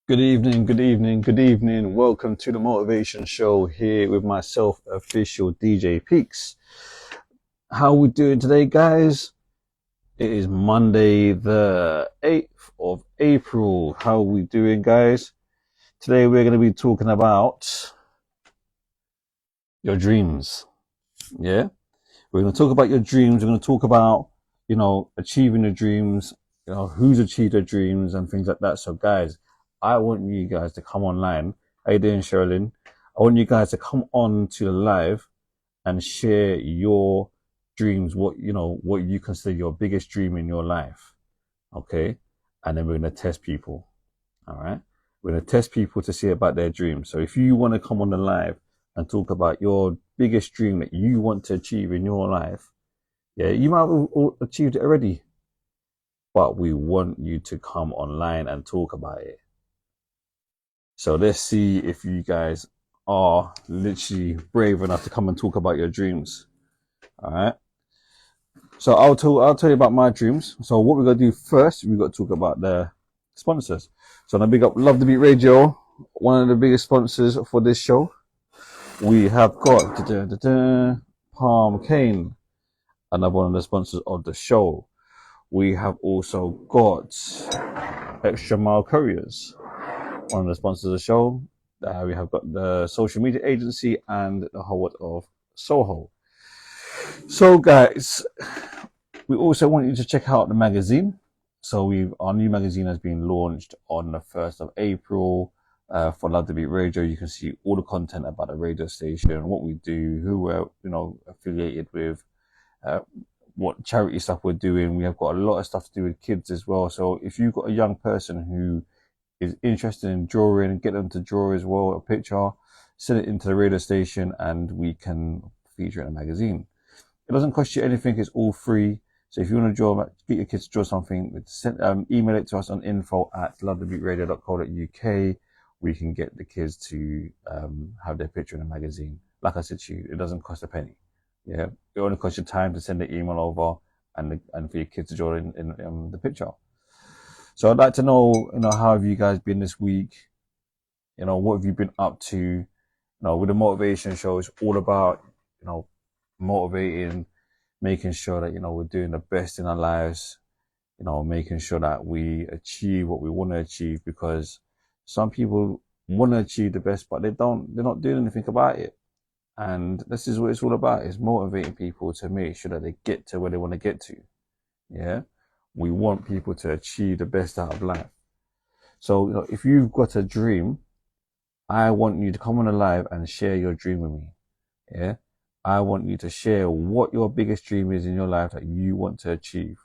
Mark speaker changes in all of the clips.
Speaker 1: Good evening, good evening, good evening. Welcome to the Motivation Show here with myself, official DJ Peaks. How we doing today, guys? It is Monday, the 8th of April. How we doing, guys? Today we're going to be talking about your dreams. Yeah? We're going to talk about your dreams. We're going to talk about, achieving your dreams, who's achieved their dreams and things like that. So, guys, I want you guys to come online. How you doing, Sherilyn? I want you guys to come on to the live and share your dreams, what you consider your biggest dream in your life. Okay? And then we're going to test people. All right? We're going to test people to see about their dreams. So if you want to come on the live and talk about your biggest dream that you want to achieve in your life, yeah, you might have achieved it already, but we want you to come online and talk about it. So let's see if you guys are literally brave enough to come and talk about your dreams. All right. So I'll tell you about my dreams. So what we're gonna do first, we've got to talk about the sponsors. So I'm gonna big up Love the Beat Radio, one of the biggest sponsors for this show. We have got Palm Cane, another one of the sponsors of the show. We have also got Extra Mile Couriers, one of the sponsors of the show. We have got the social media agency and the Howard of Soho. So, guys, we also want you to check out the magazine. So, our new magazine has been launched on the 1st of April. For Love the Beat Radio, you can see all the content about the radio station, what we do, who we're affiliated with, what charity stuff we're doing. We have got a lot of stuff to do with kids as well. So if you've got a young person who is interested in drawing, get them to draw as well, a picture, send it into the radio station and we can feature it in a magazine. It doesn't cost you anything. It's all free. So if you want to draw, get your kids to draw something, email it to us on info@lovethebeatradio.co.uk. We can get the kids to have their picture in a magazine. Like I said to you, it doesn't cost a penny. Yeah, it only costs you time to send the email over and for your kids to draw in the picture. So I'd like to know, how have you guys been this week? What have you been up to? With the motivation show, it's all about, motivating, making sure that, we're doing the best in our lives, making sure that we achieve what we want to achieve, because some people want to achieve the best, but they're not doing anything about it. And this is what it's all about. It's motivating people to make sure that they get to where they want to get to. Yeah. We want people to achieve the best out of life. So, if you've got a dream, I want you to come on live and share your dream with me. Yeah. I want you to share what your biggest dream is in your life that you want to achieve.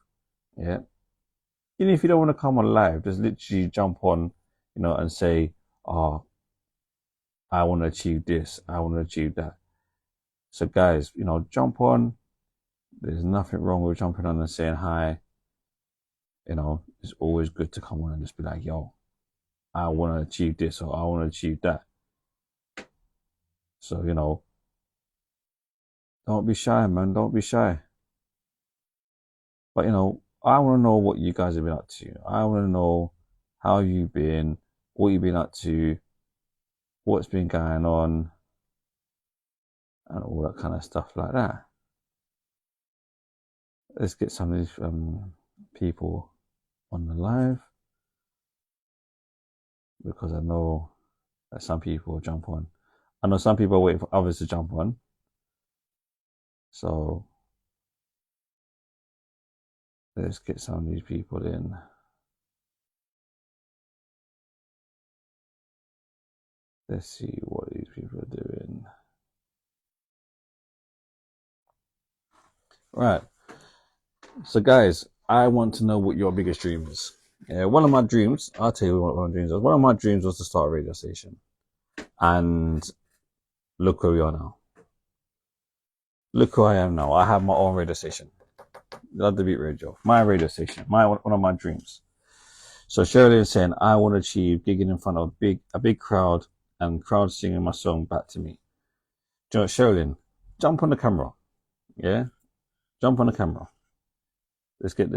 Speaker 1: Yeah. Even if you don't want to come on live, just literally jump on, and say, I want to achieve this. I want to achieve that. So guys, jump on. There's nothing wrong with jumping on and saying hi. It's always good to come on and just be like, yo, I want to achieve this or I want to achieve that. So, don't be shy, man. Don't be shy. But, I want to know what you guys have been up to. I want to know how you've been, what you've been up to, what's been going on, and all that kind of stuff like that. Let's get some of these people on the live, because I know that some people jump on. I know some people are waiting for others to jump on. So let's get some of these people in. Let's see what these people are doing. Right. So guys, I want to know what your biggest dream is. Yeah, one of my dreams, I'll tell you what one of my dreams was. One of my dreams was to start a radio station. And look where we are now. Look who I am now. I have my own radio station. Love the Beat Radio. My radio station. One of my dreams. So Shirley is saying, I want to achieve gigging in front of a big crowd and crowd singing my song back to me. Do you know what, Shirley? Jump on the camera. Yeah? Jump on the camera. Let's get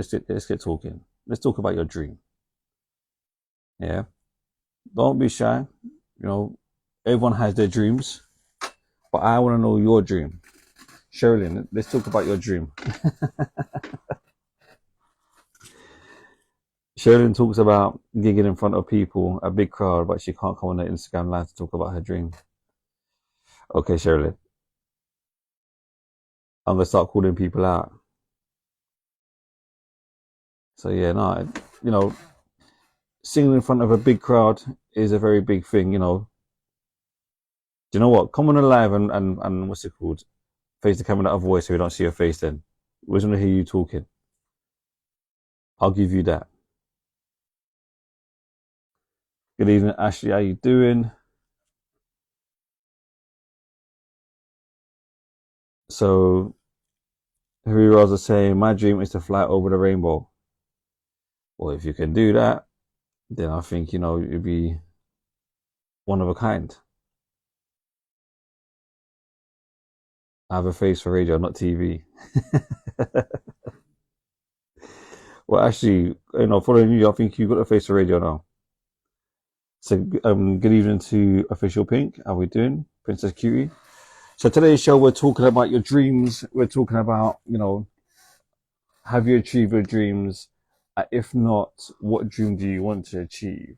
Speaker 1: talking. Let's talk about your dream. Yeah? Don't be shy. You know, everyone has their dreams, but I want to know your dream. Sherilyn, let's talk about your dream. Sherilyn talks about gigging in front of people, a big crowd, but she can't come on her Instagram live to talk about her dream. Okay, Sherilyn, I'm gonna start calling people out. So yeah, no, you know, singing in front of a big crowd is a very big thing. You know, do you know what? Come on live and what's it called? Face the camera, that voice, so we don't see your face. Then we just want to hear you talking. I'll give you that. Good evening, Ashley. How you doing? So, Harry Ross is saying, my dream is to fly over the rainbow. Well, if you can do that, then I think, you know, you'd be one of a kind. I have a face for radio, not TV. Well, actually, you know, following you, I think you got a face for radio now. So, good evening to Official Pink. How we doing? Princess Cutie. So today's show, we're talking about your dreams. We're talking about, you know, have you achieved your dreams? If not, what dream do you want to achieve?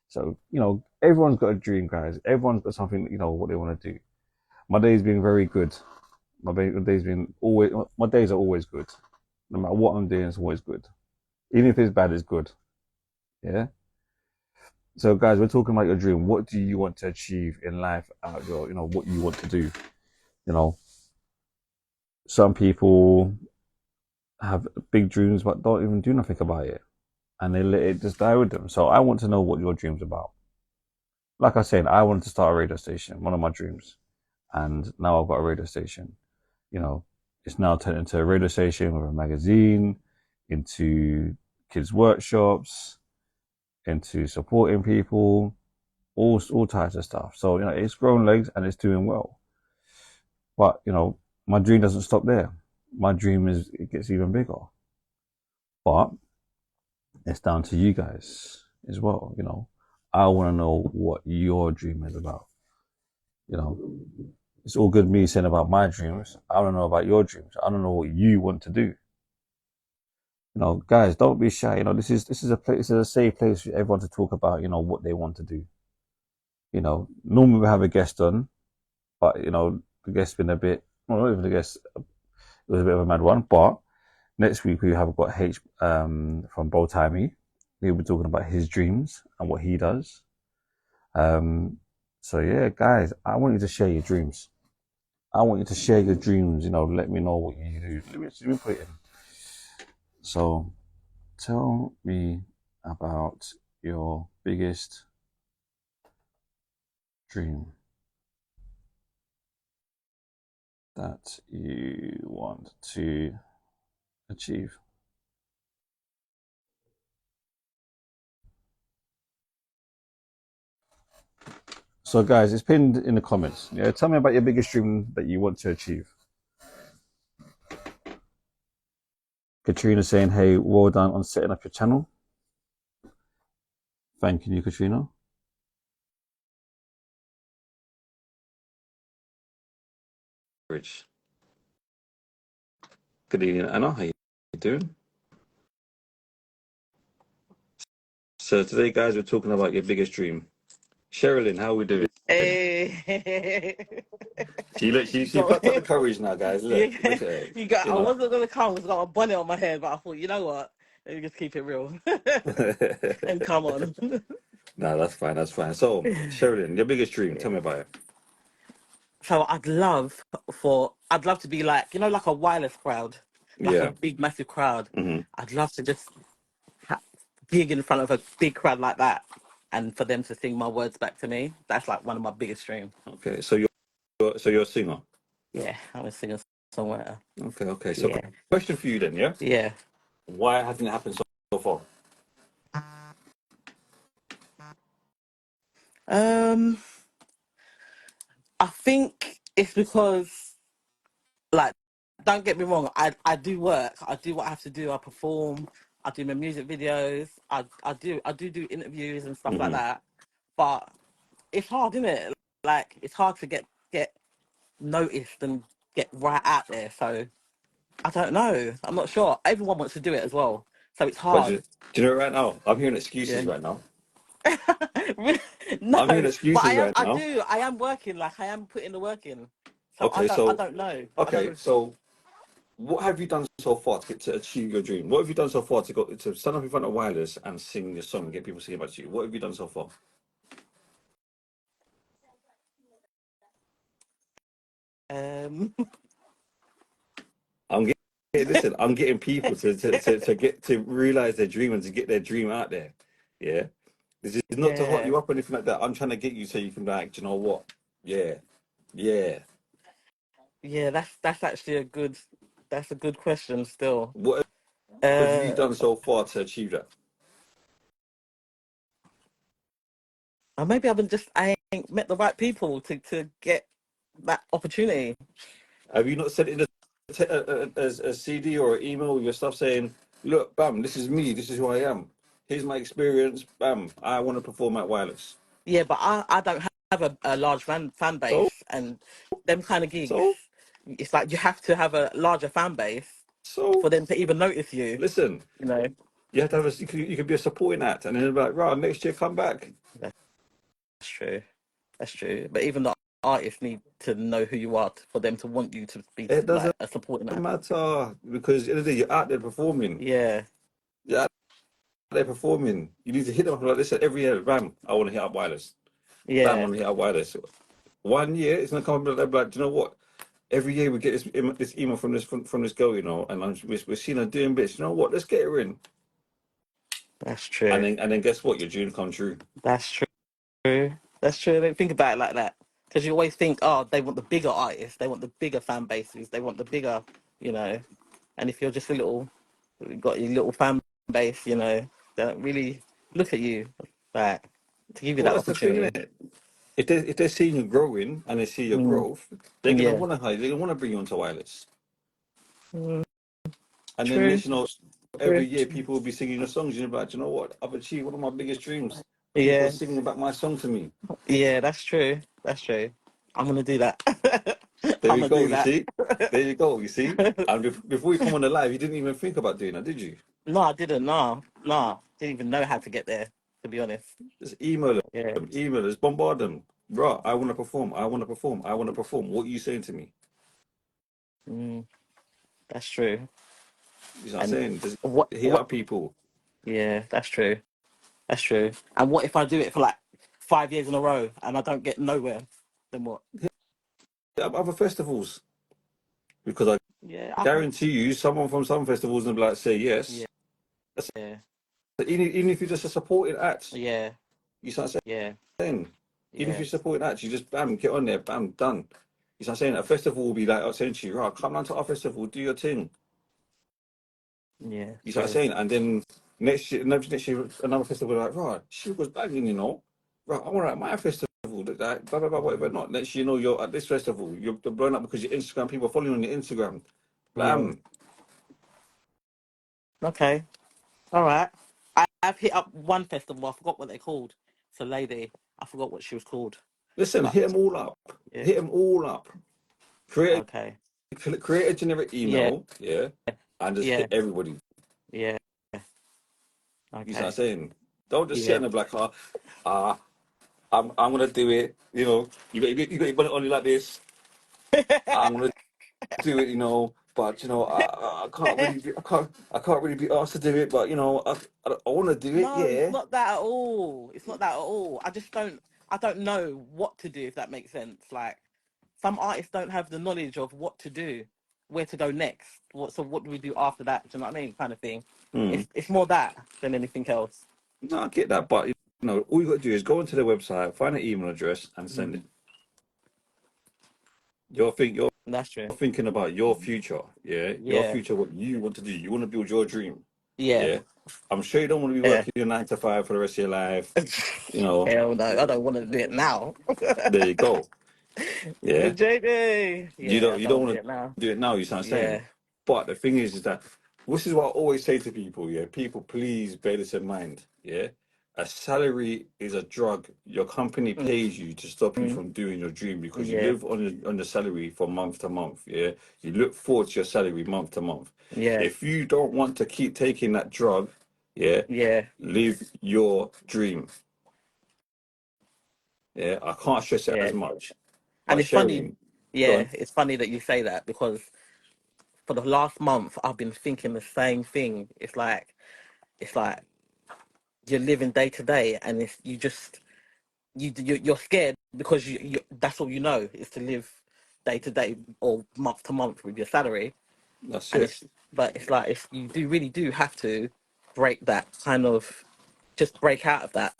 Speaker 1: So, you know, everyone's got a dream, guys. Everyone's got something, you know, what they want to do. My day's been very good. My day's been always, my days are always good. No matter what I'm doing, it's always good. Even if it's bad, it's good. Yeah. So, guys, we're talking about your dream. What do you want to achieve in life? Out your, you know, what you want to do. You know, some people have big dreams but don't even do nothing about it, and they let it just die with them. So, I want to know what your dreams about. Like I said, I wanted to start a radio station. One of my dreams, and now I've got a radio station. You know, it's now turned into a radio station with a magazine, into kids' workshops, into supporting people, all types of stuff. So, you know, it's grown legs and it's doing well. But, you know, my dream doesn't stop there. My dream is it gets even bigger. But it's down to you guys as well, you know. I want to know what your dream is about. You know, it's all good me saying about my dreams. I don't know about your dreams. I don't know what you want to do. You know, guys, don't be shy. You know, this is a place, this is a safe place for everyone to talk about, you know, what they want to do. You know, normally we have a guest on, but you know, the guest's been a bit, well, not even the guest, it was a bit of a mad one. But next week we have got H from Bo Timey. He'll be talking about his dreams and what he does. So yeah, guys, I want you to share your dreams. I want you to share your dreams. You know, let me know what you do. Let me put it in. So, tell me about your biggest dream that you want to achieve. So, guys, it's pinned in the comments. Yeah, tell me about your biggest dream that you want to achieve. Katrina saying, "Hey, well done on setting up your channel." Thank you, Katrina. Rich. Good evening, Anna. How you doing? So today, guys, we're talking about your biggest dream. Sherilyn, how are we doing?
Speaker 2: Hey.
Speaker 1: She plucked up the courage now, guys. Look,
Speaker 2: Yeah,
Speaker 1: look at her.
Speaker 2: you got.
Speaker 1: You
Speaker 2: I
Speaker 1: know.
Speaker 2: wasn't gonna come. 'Cause I got a bonnet on my head, but I thought, you know what? Let me just keep it real and come on.
Speaker 1: No, that's fine. That's fine. So, Sherilyn, your biggest dream. Tell me about it.
Speaker 2: So I'd love to be like, like a wireless crowd, like a
Speaker 1: Yeah.
Speaker 2: big massive crowd.
Speaker 1: Hmm.
Speaker 2: I'd love to just ha- gig in front of a big crowd like that, and for them to sing my words back to me. That's like one of my biggest dreams.
Speaker 1: Okay. So you're a singer.
Speaker 2: Yeah, I'm a singer songwriter.
Speaker 1: Okay. Okay. So,
Speaker 2: Yeah,
Speaker 1: question for you then. Yeah.
Speaker 2: yeah.
Speaker 1: Why hasn't it happened so far?
Speaker 2: Um, I think it's because, like, don't get me wrong, I do work, I do what I have to do, I perform, I do my music videos, I do interviews and stuff like
Speaker 1: Hmm.
Speaker 2: that. but it's hard, isn't it? Like it's hard to get noticed and get right out there. So I don't know. I'm not sure. Everyone wants to do it as well, so it's
Speaker 3: But
Speaker 2: hard.
Speaker 3: do you know right now? I'm hearing excuses
Speaker 2: Yeah.
Speaker 3: right now.
Speaker 2: No,
Speaker 3: I'm hearing
Speaker 2: but I
Speaker 3: excuses
Speaker 2: am.
Speaker 3: right
Speaker 2: I
Speaker 3: now.
Speaker 2: do. I am working. Like I am putting the work in. So I
Speaker 3: Okay,
Speaker 2: don't. I
Speaker 3: so
Speaker 2: don't know. I don't
Speaker 3: okay,
Speaker 2: know.
Speaker 3: so what have you done so far to get to achieve your dream? What have you done so far to go to stand up in front of wireless and sing your song and get people singing about you? What have you done so far?
Speaker 2: Um.
Speaker 3: I'm getting listen, I'm getting people to get to realize their dream and to get their dream out there. Yeah. This is not to hot
Speaker 2: Yeah.
Speaker 3: you up or anything like that. I'm trying to get you so you can be like, "Do you know what? Yeah, yeah.
Speaker 2: Yeah. That's actually a good. That's a good question. Still.
Speaker 3: What have you
Speaker 2: Uh.
Speaker 3: done so far to achieve that?
Speaker 2: Or maybe I've been just. I ain't met the right people to get that opportunity.
Speaker 3: Have you not sent in a CD or an email with your stuff saying, look, bam, this is me, this is who I am. Here's my experience, bam, I want to perform at Wireless.
Speaker 2: Yeah, but I don't have a large fan
Speaker 3: So,
Speaker 2: base, and them kind of gigs.
Speaker 3: so,
Speaker 2: It's like you have to have a larger fan base
Speaker 3: so,
Speaker 2: for them to even notice you.
Speaker 3: listen,
Speaker 2: You know.
Speaker 3: you have to have you could be a supporting act and then be like, right, next year come back.
Speaker 2: That's true. That's true. But even the artists need to know who you are for them to want you to be
Speaker 3: It
Speaker 2: like
Speaker 3: doesn't
Speaker 2: a supporting act.
Speaker 3: matter because at the end of the day, you're out there performing.
Speaker 2: Yeah.
Speaker 3: You're out there performing. You need to hit them up like, listen, every year, bam, I want to hit up Wireless. Bam, I
Speaker 2: Yeah.
Speaker 3: want to hit up Wireless. 1 year, it's going to come up and be like, do you know what? Every year we get this email from this girl, you know, and we're seeing her doing bits. You know what? Let's get her in,
Speaker 2: That's
Speaker 3: and
Speaker 2: true.
Speaker 3: then guess what? Your dream come true.
Speaker 2: That's true. That's true. I don't think about it like that because you always think, oh, they want the bigger artists, they want the bigger fan bases, they want the bigger, you know. And if you're just a little, got your little fan base, you know, they don't really look at you like to give you
Speaker 3: Well,
Speaker 2: that
Speaker 3: that's the thing,
Speaker 2: opportunity.
Speaker 3: innit? If they're seeing you growing and they see your
Speaker 2: Mm,
Speaker 3: growth, they're gonna
Speaker 2: yeah.
Speaker 3: want to hire. They're gonna want to bring you onto Wireless,
Speaker 2: Mm,
Speaker 3: and then
Speaker 2: true.
Speaker 3: next, you know, every
Speaker 2: True.
Speaker 3: year people will be singing your songs. You're like, you know what? I've achieved one of my biggest dreams. People are
Speaker 2: Yeah.
Speaker 3: singing about my song to me.
Speaker 2: Yeah. That's true. That's true. I'm gonna do that.
Speaker 3: There
Speaker 2: I'm
Speaker 3: you
Speaker 2: gonna
Speaker 3: go.
Speaker 2: do
Speaker 3: You
Speaker 2: that.
Speaker 3: see, there you go. You see. And before you come on the live, you didn't even think about doing that, did you?
Speaker 2: No, I didn't. No, no, didn't even know how to get there. To be honest.
Speaker 3: Just
Speaker 2: Yeah.
Speaker 3: email us, bombard them. Bro, I want to perform. I want to perform. I want to perform. What are you saying to me?
Speaker 2: Mm, that's true.
Speaker 3: You know what I'm
Speaker 2: And
Speaker 3: saying? Just
Speaker 2: what?
Speaker 3: hit
Speaker 2: What?
Speaker 3: up people.
Speaker 2: Yeah, that's true. That's true. And what if I do it for like 5 years in a row and I don't get nowhere? Then what?
Speaker 3: Hit up other festivals. Because I
Speaker 2: Yeah,
Speaker 3: guarantee you, someone from some festivals will be like, say
Speaker 2: yeah,
Speaker 3: yes. That's,
Speaker 2: yeah,
Speaker 3: even if you're just a supporting act,
Speaker 2: yeah,
Speaker 3: you know what I'm
Speaker 2: yeah,
Speaker 3: saying? Even if
Speaker 2: yeah,
Speaker 3: you're supporting act, you just bam, get on there, bam, done. You know what I'm saying? A festival will be like, I'm saying to you, right, come down to our festival, do your thing.
Speaker 2: yeah.
Speaker 3: You know what I'm
Speaker 2: True.
Speaker 3: saying? And then next year, another festival, like, right, she was banging, you know. Right, I want to at my festival, that, blah, blah, blah, whatever.
Speaker 2: Mm,
Speaker 3: Not next year, you know, you're at this festival, you're blowing up because your Instagram, people are following you on your Instagram.
Speaker 2: yeah.
Speaker 3: Bam.
Speaker 2: Okay. All right. I've hit up one festival. I forgot what they're called. It's a lady. I forgot what she was called.
Speaker 3: Listen,
Speaker 2: But
Speaker 3: hit them all up.
Speaker 2: yeah.
Speaker 3: Hit them all up. Create
Speaker 2: Okay.
Speaker 3: create a generic
Speaker 2: Yeah.
Speaker 3: email, yeah, and just
Speaker 2: Yeah.
Speaker 3: hit everybody.
Speaker 2: Yeah.
Speaker 3: You know what I'm
Speaker 2: Okay.
Speaker 3: saying? Don't just sit
Speaker 2: Yeah.
Speaker 3: on the black car. Ah, I'm gonna do it. You know, you got your bonnet on you like this. I'm gonna do it. You know, but you know, I can't really I can't really be asked to do it. But you know, I want to do it.
Speaker 2: No, it's
Speaker 3: Yeah.
Speaker 2: not that at all. It's not that at all. I just don't. I don't know what to do. If that makes sense. Like some artists don't have the knowledge of what to do, where to go next. So what do we do after that? Do you know what I mean? Kind of thing.
Speaker 3: Hmm.
Speaker 2: It's more that than anything else.
Speaker 3: No, I get that, but you know, all you got to do is go onto their website, find an email address, and send it.
Speaker 2: Mm,
Speaker 3: You're
Speaker 2: that's true.
Speaker 3: thinking about your future, yeah, your
Speaker 2: Yeah.
Speaker 3: future, what you want to do. You want to build your dream,
Speaker 2: Yeah.
Speaker 3: yeah. I'm sure you don't want to be
Speaker 2: Yeah.
Speaker 3: working your 9 to 5 for the rest of your life. You know,
Speaker 2: Hell no, I don't want to do it now.
Speaker 3: there you go. Yeah,
Speaker 2: JD. Yeah, I
Speaker 3: you
Speaker 2: don't
Speaker 3: don't
Speaker 2: want to do
Speaker 3: want
Speaker 2: it now.
Speaker 3: to do it now. You sound saying,
Speaker 2: Yeah.
Speaker 3: but the thing is that this is what I always say to people. Yeah, people, please bear this in mind. Yeah, a salary is a drug. Your company pays you to stop you from doing your dream because you
Speaker 2: Yeah,
Speaker 3: live on the salary from month to month. Yeah, you look forward to your salary month to month.
Speaker 2: yeah,
Speaker 3: If you don't want to keep taking that drug, yeah,
Speaker 2: yeah,
Speaker 3: live your dream. Yeah, I can't stress it
Speaker 2: yeah.
Speaker 3: as much.
Speaker 2: And
Speaker 3: But
Speaker 2: it's funny,
Speaker 3: Sherilyn, go
Speaker 2: yeah,
Speaker 3: on.
Speaker 2: it's funny that you say that because for the last month I've been thinking the same thing. It's like you're living day to day, and it's you just you're scared because you that's all you know is to live day to day or month to month with your salary,
Speaker 3: That's
Speaker 2: and
Speaker 3: it.
Speaker 2: it's but it's like it's you do really do have to break that kind of just break out of that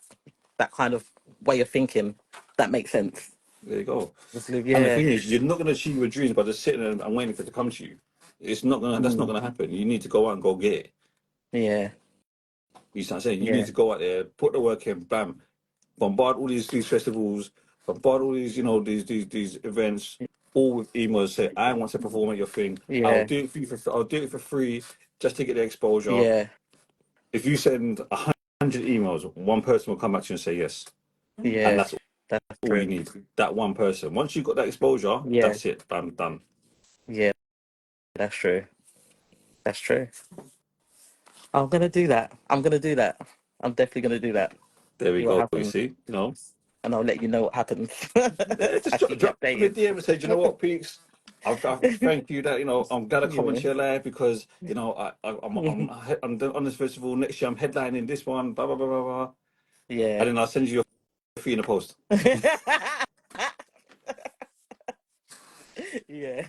Speaker 2: kind of way of thinking. That makes sense.
Speaker 3: There you go.
Speaker 2: Just live,
Speaker 3: And the
Speaker 2: yeah,
Speaker 3: thing is, you're not going to achieve your dreams by just sitting there and waiting for it to come to you. It's not gonna. That's not
Speaker 2: mm,
Speaker 3: gonna happen. You need to go out and go get it.
Speaker 2: yeah,
Speaker 3: You start saying you need
Speaker 2: yeah,
Speaker 3: to go out there, put the work in, bam, bombard all these festivals, bombard all these these events, all with emails. Say I want to perform at your thing. I'll
Speaker 2: yeah,
Speaker 3: do it for you I'll do it for free just to get the exposure.
Speaker 2: yeah,
Speaker 3: If you send 100 emails, one person will come back to you and say yes, and
Speaker 2: yeah.
Speaker 3: that's
Speaker 2: That's
Speaker 3: all you
Speaker 2: true.
Speaker 3: need. That one person. Once you've got that exposure,
Speaker 2: Yeah,
Speaker 3: that's it. Bam, done.
Speaker 2: yeah, that's true. That's true. I'm gonna do that. I'm gonna do that. I'm definitely gonna do that.
Speaker 3: There we
Speaker 2: See what
Speaker 3: go. You
Speaker 2: happens,
Speaker 3: see,
Speaker 2: and I'll let you know what happens.
Speaker 3: yeah, just
Speaker 2: I keep you
Speaker 3: drop me a
Speaker 2: updated.
Speaker 3: DM and say, do you know what, Peaks? I thank you that I'm glad I come
Speaker 2: Yeah,
Speaker 3: into your life because I'm on this festival next year. I'm headlining this one, blah blah blah blah blah,
Speaker 2: yeah.
Speaker 3: and then I'll send you a fee in a post.
Speaker 2: Yeah,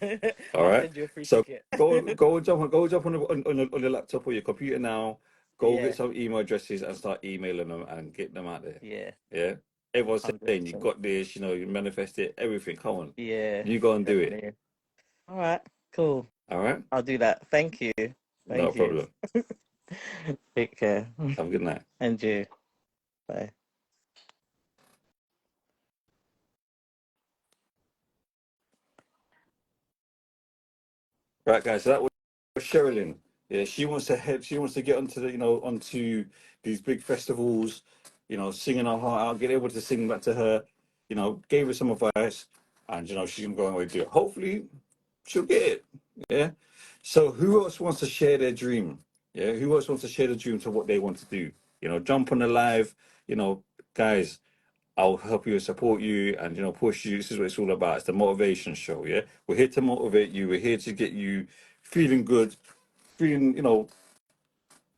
Speaker 3: All
Speaker 2: I'll
Speaker 3: right.
Speaker 2: send you a free
Speaker 3: So
Speaker 2: ticket.
Speaker 3: go jump on your laptop or your computer now. Go get
Speaker 2: Yeah,
Speaker 3: some email addresses and start emailing them and get them out there.
Speaker 2: yeah,
Speaker 3: Yeah. Everyone's saying you
Speaker 2: 100%.
Speaker 3: got this. You manifest it. Everything. Come on,
Speaker 2: Yeah,
Speaker 3: you go and do it.
Speaker 2: definitely. All right, cool.
Speaker 3: All right.
Speaker 2: I'll do that. Thank you.
Speaker 3: No
Speaker 2: Thank you.
Speaker 3: problem.
Speaker 2: Take care.
Speaker 3: Have a good night.
Speaker 2: And you. Bye.
Speaker 3: Right, guys. So that was Sherilyn. Yeah, she wants to head. She wants to get onto onto these big festivals. Singing her heart out. Get able to sing back to her. Gave her some advice, and she's gonna go and do it. Hopefully, she'll get it. Yeah. So who else wants to share their dream? Yeah. Who else wants to share the dream to what they want to do? Jump on the live. Guys. I'll help you and support you and push you. This is what it's all about. It's the motivation show, yeah? We're here to motivate you. We're here to get you feeling good, feeling,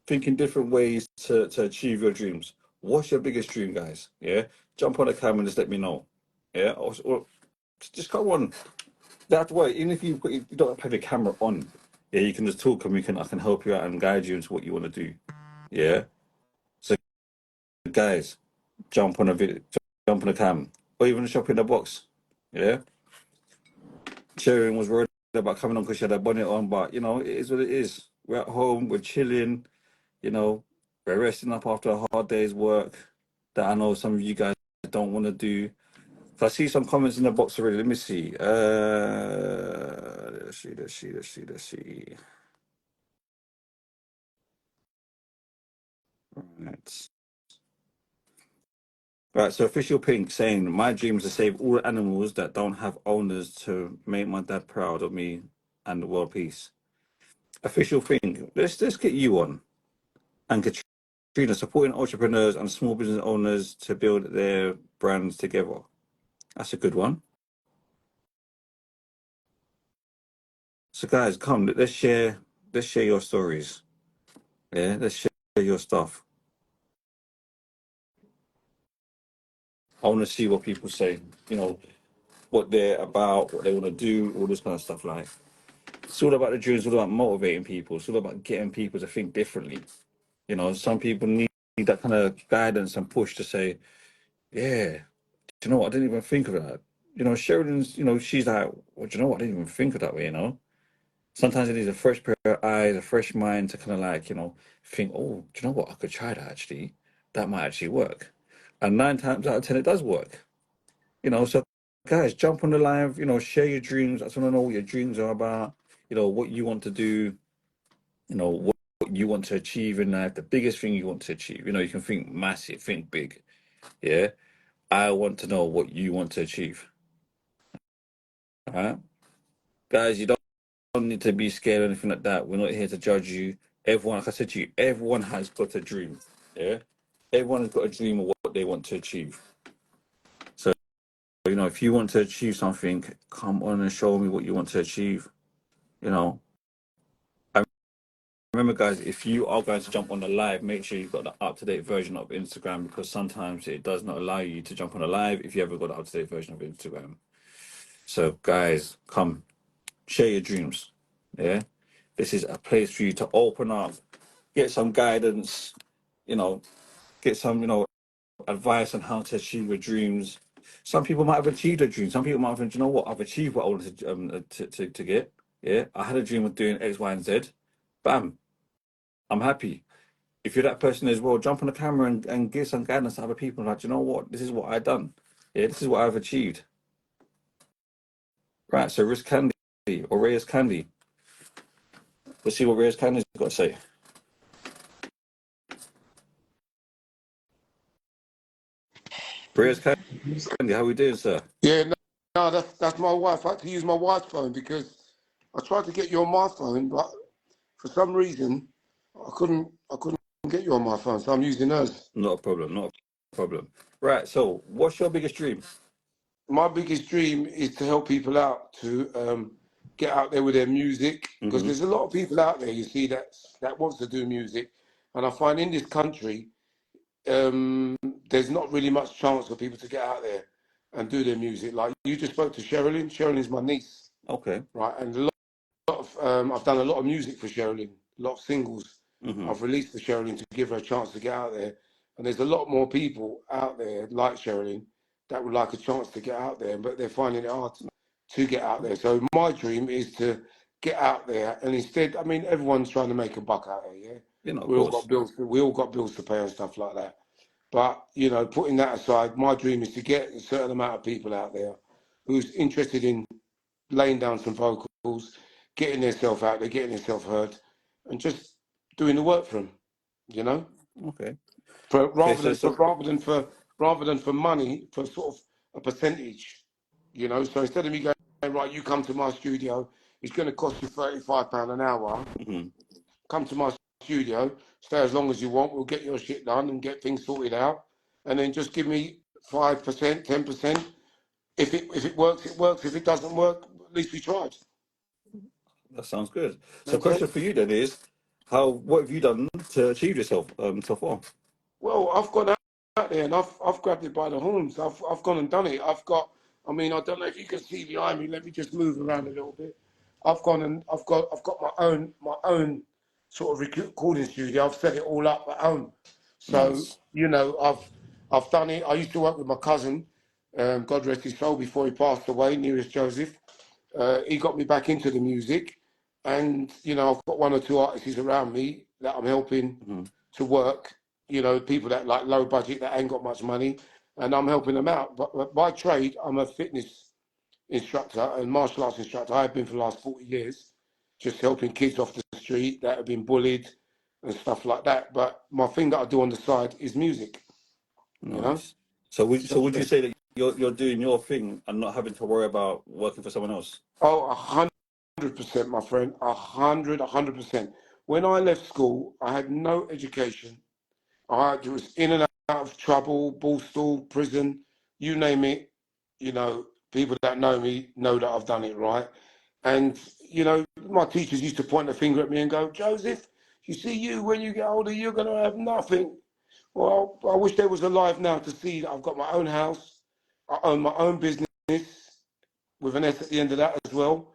Speaker 3: thinking different ways to achieve your dreams. What's your biggest dream, guys? Yeah? Jump on the camera and just let me know. Yeah? Or just come on. That way, even if you don't have your camera on, yeah, you can just talk and I can help you out and guide you into what you want to do. Yeah? So guys, jump on a video, jump on a cam, or even shop in the box. Yeah? Sharon was worried about coming on because she had a bonnet on, but it is what it is. We're at home, we're chilling, you know, we're resting up after a hard day's work that I know some of you guys don't want to do. So I see some comments in the box already. Let me see. Let's see. Right. Right, so Official Pink saying, my dream is to save all animals that don't have owners to make my dad proud of me and the world peace. Official Pink, let's get you on. And Katrina, supporting entrepreneurs and small business owners to build their brands together. That's a good one. So guys, come, let's share your stories. Yeah, let's share your stuff. I want to see what people say, what they're about, what they want to do, all this kind of stuff. Like, it's all about the dreams, it's all about motivating people, it's all about getting people to think differently. Some people need that kind of guidance and push to say, yeah, do you know what? I didn't even think of that. Sheridan's, she's like, well, do you know what? I didn't even think of that way. Sometimes it needs a fresh pair of eyes, a fresh mind to kind of like, think, oh, do you know what? I could try that actually. That might actually work. And 9 times out of 10, it does work. So guys, jump on the live, share your dreams. I just want to know what your dreams are about, what you want to do, what you want to achieve in life, the biggest thing you want to achieve. You know, you can think massive, think big. Yeah. I want to know what you want to achieve. All right. Guys, you don't need to be scared or anything like that. We're not here to judge you. Everyone, like I said to you, everyone has got a dream. Yeah. Everyone has got a dream of what they want to achieve. So, you know, if you want to achieve something, come on and show me what you want to achieve. You know, I remember, guys, if you are going to jump on the live, make sure you've got the up-to-date version of Instagram, because sometimes it does not allow you to jump on a live if you haven't got the up-to-date version of Instagram. So, guys, come share your dreams. Yeah, this is a place for you to open up, get some guidance, you know, get some, advice on how to achieve your dreams. Some people might have achieved a dream. Some people might have, you know what, I've achieved what I wanted to get. Yeah, I had a dream of doing X, Y, and Z. Bam, I'm happy. If you're that person as well, jump on the camera and give some guidance to other people. Like, you know what, this is what I've done. Yeah, this is what I've achieved. Right, so Riz Candy or Reyes Candy. Let's see what Reyes Candy's got to say. Reyes Candy, how we doing, sir?
Speaker 4: Yeah, no, that's my wife. I had to use my wife's phone because I tried to get you on my phone, but for some reason I couldn't get you on my phone, so I'm using hers.
Speaker 3: Not a problem, not a problem. Right, so what's your biggest dream?
Speaker 4: My biggest dream is to help people out to get out there with their music, because there's a lot of people out there, you see, that wants to do music, and I find in this country there's not really much chance for people to get out there and do their music. Like you just spoke to Sherilyn. Sherilyn's my niece,
Speaker 3: Okay.
Speaker 4: right? And I've done a lot of music for Sherilyn, a lot of singles I've released for Sherilyn to give her a chance to get out there. And there's a lot more people out there like Sherilyn that would like a chance to get out there, but they're finding it hard to get out there. So my dream is to get out there, and instead, I mean, everyone's trying to make a buck out there, yeah.
Speaker 3: You know, of
Speaker 4: We all
Speaker 3: course.
Speaker 4: got bills. We all got bills to pay and stuff like that. But you know, putting that aside, my dream is to get a certain amount of people out there who's interested in laying down some vocals, getting themselves out there, getting themselves heard, and just doing the work for them. You know,
Speaker 3: Okay.
Speaker 4: rather than
Speaker 3: So
Speaker 4: rather than for money, for sort of a percentage. You know, so instead of me going right, you come to my studio, it's going to cost you £35 an hour. Come to my studio, stay as long as you want. We'll get your shit done and get things sorted out, and then just give me 5%, 10%. If it works, it works. If it doesn't work, at least we tried.
Speaker 3: that sounds good. So
Speaker 4: Make
Speaker 3: question
Speaker 4: sense?
Speaker 3: for you then is, what have you done to achieve yourself so far?
Speaker 4: Well, I've gone out there and I've grabbed it by the horns. I've gone and done it. I mean, I don't know if you can see behind me. Let me just move around a little bit. I've gone and I've got my own sort of recording studio. I've set it all up at home. So
Speaker 3: Nice.
Speaker 4: you know, I've done it. I used to work with my cousin, God rest his soul, before he passed away, Nearest Joseph. He got me back into the music, and you know, I've got one or two artists around me that I'm helping to work. You know, people that like low budget that ain't got much money, and I'm helping them out. But by trade, I'm a fitness instructor and martial arts instructor. I've been for the last 40 years, just helping kids off the street that have been bullied and stuff like that. But my thing that I do on the side is music. You know,
Speaker 3: Nice. So would you
Speaker 4: so,
Speaker 3: say that you're doing your thing and not having to worry about working for someone else?
Speaker 4: oh, 100%, my friend, 100%. When I left school, I had no education. I was in and out of trouble, ball stool, prison, you name it. You know, people that know me know that I've done it right. And, you know, my teachers used to point a finger at me and go, Joseph, you see, you, when you get older, you're going to have nothing. Well, I wish they was alive now to see that I've got my own house. I own my own business with an S at the end of that as well.